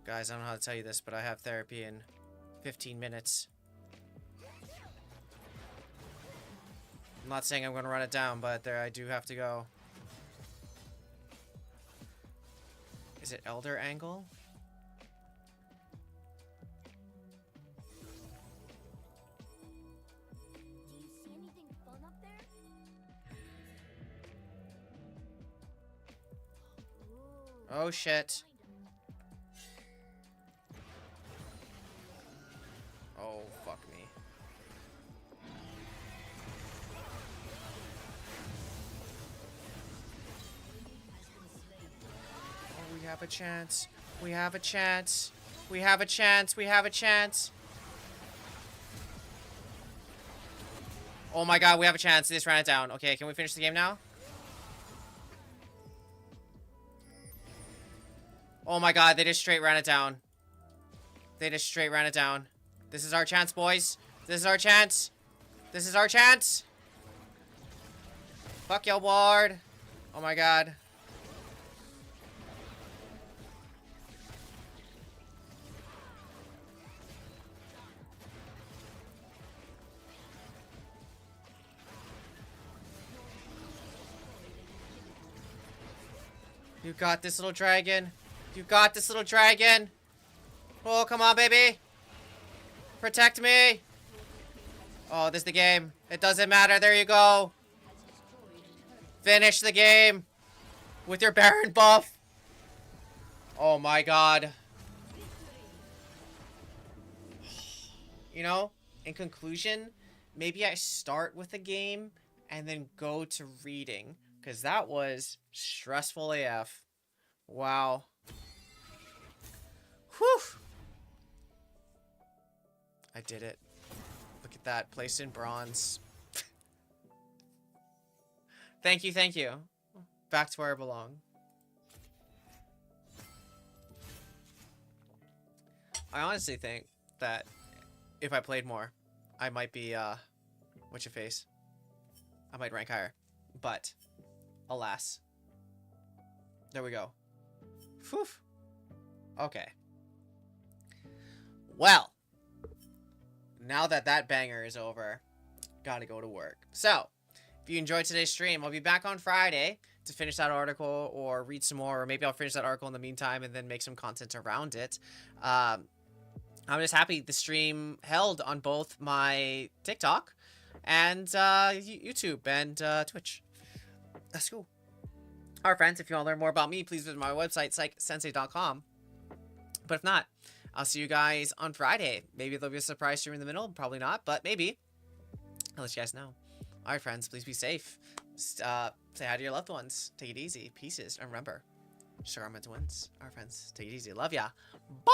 [SPEAKER 1] Guys, I don't know how to tell you this, but I have therapy in 15 minutes. I'm not saying I'm going to run it down, but there I do have to go. Is it Elder Angle?
[SPEAKER 3] Do you see anything fun up there? Ooh,
[SPEAKER 1] Oh shit.
[SPEAKER 3] kinda.
[SPEAKER 1] Oh, fuck me. Oh, we have a chance. We have a chance. We have a chance. We have a chance. Oh my god, we have a chance. They just ran it down. Okay, can we finish the game now? Oh my god, they just straight ran it down. They just straight ran it down. This is our chance, boys. This is our chance. This is our chance. Fuck your ward. Oh my god. You got this, little dragon. You got this, little dragon. Oh, come on, baby. Protect me. Oh, this is the game. It doesn't matter. There you go. Finish the game with your Baron buff. Oh my god. You know, in conclusion, maybe I start with the game and then go to reading, because that was stressful AF. Wow. Whew. I did it. Look at that. Placed in bronze. Thank you, thank you. Back to where I belong. I honestly think that if I played more, I might be, what's your face? I might rank higher. But Alas. There we go. Phew. Okay. Well, now that that banger is over, gotta go to work. So, if you enjoyed today's stream, I'll be back on Friday to finish that article or read some more, or maybe I'll finish that article in the meantime and then make some content around it. I'm just happy the stream held on both my TikTok and YouTube and Twitch. That's cool. Alright, friends, if you want to learn more about me, please visit my website, psychsensei.com. But if not, I'll see you guys on Friday. Maybe there'll be a surprise stream in the middle. Probably not, but maybe. I'll let you guys know. Alright, friends, please be safe. Say hi to your loved ones. Take it easy. Pieces. And remember, Sugar meant to wins. Alright, friends, take it easy. Love ya. Bye!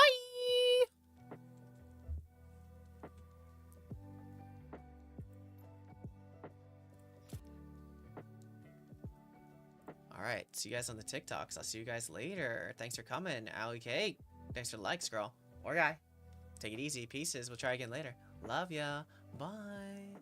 [SPEAKER 1] Alright, see you guys on the TikToks. I'll see you guys later. Thanks for coming. Allie Cake. Thanks for the likes, girl. Or guy. Take it easy. Pieces. We'll try again later. Love ya. Bye.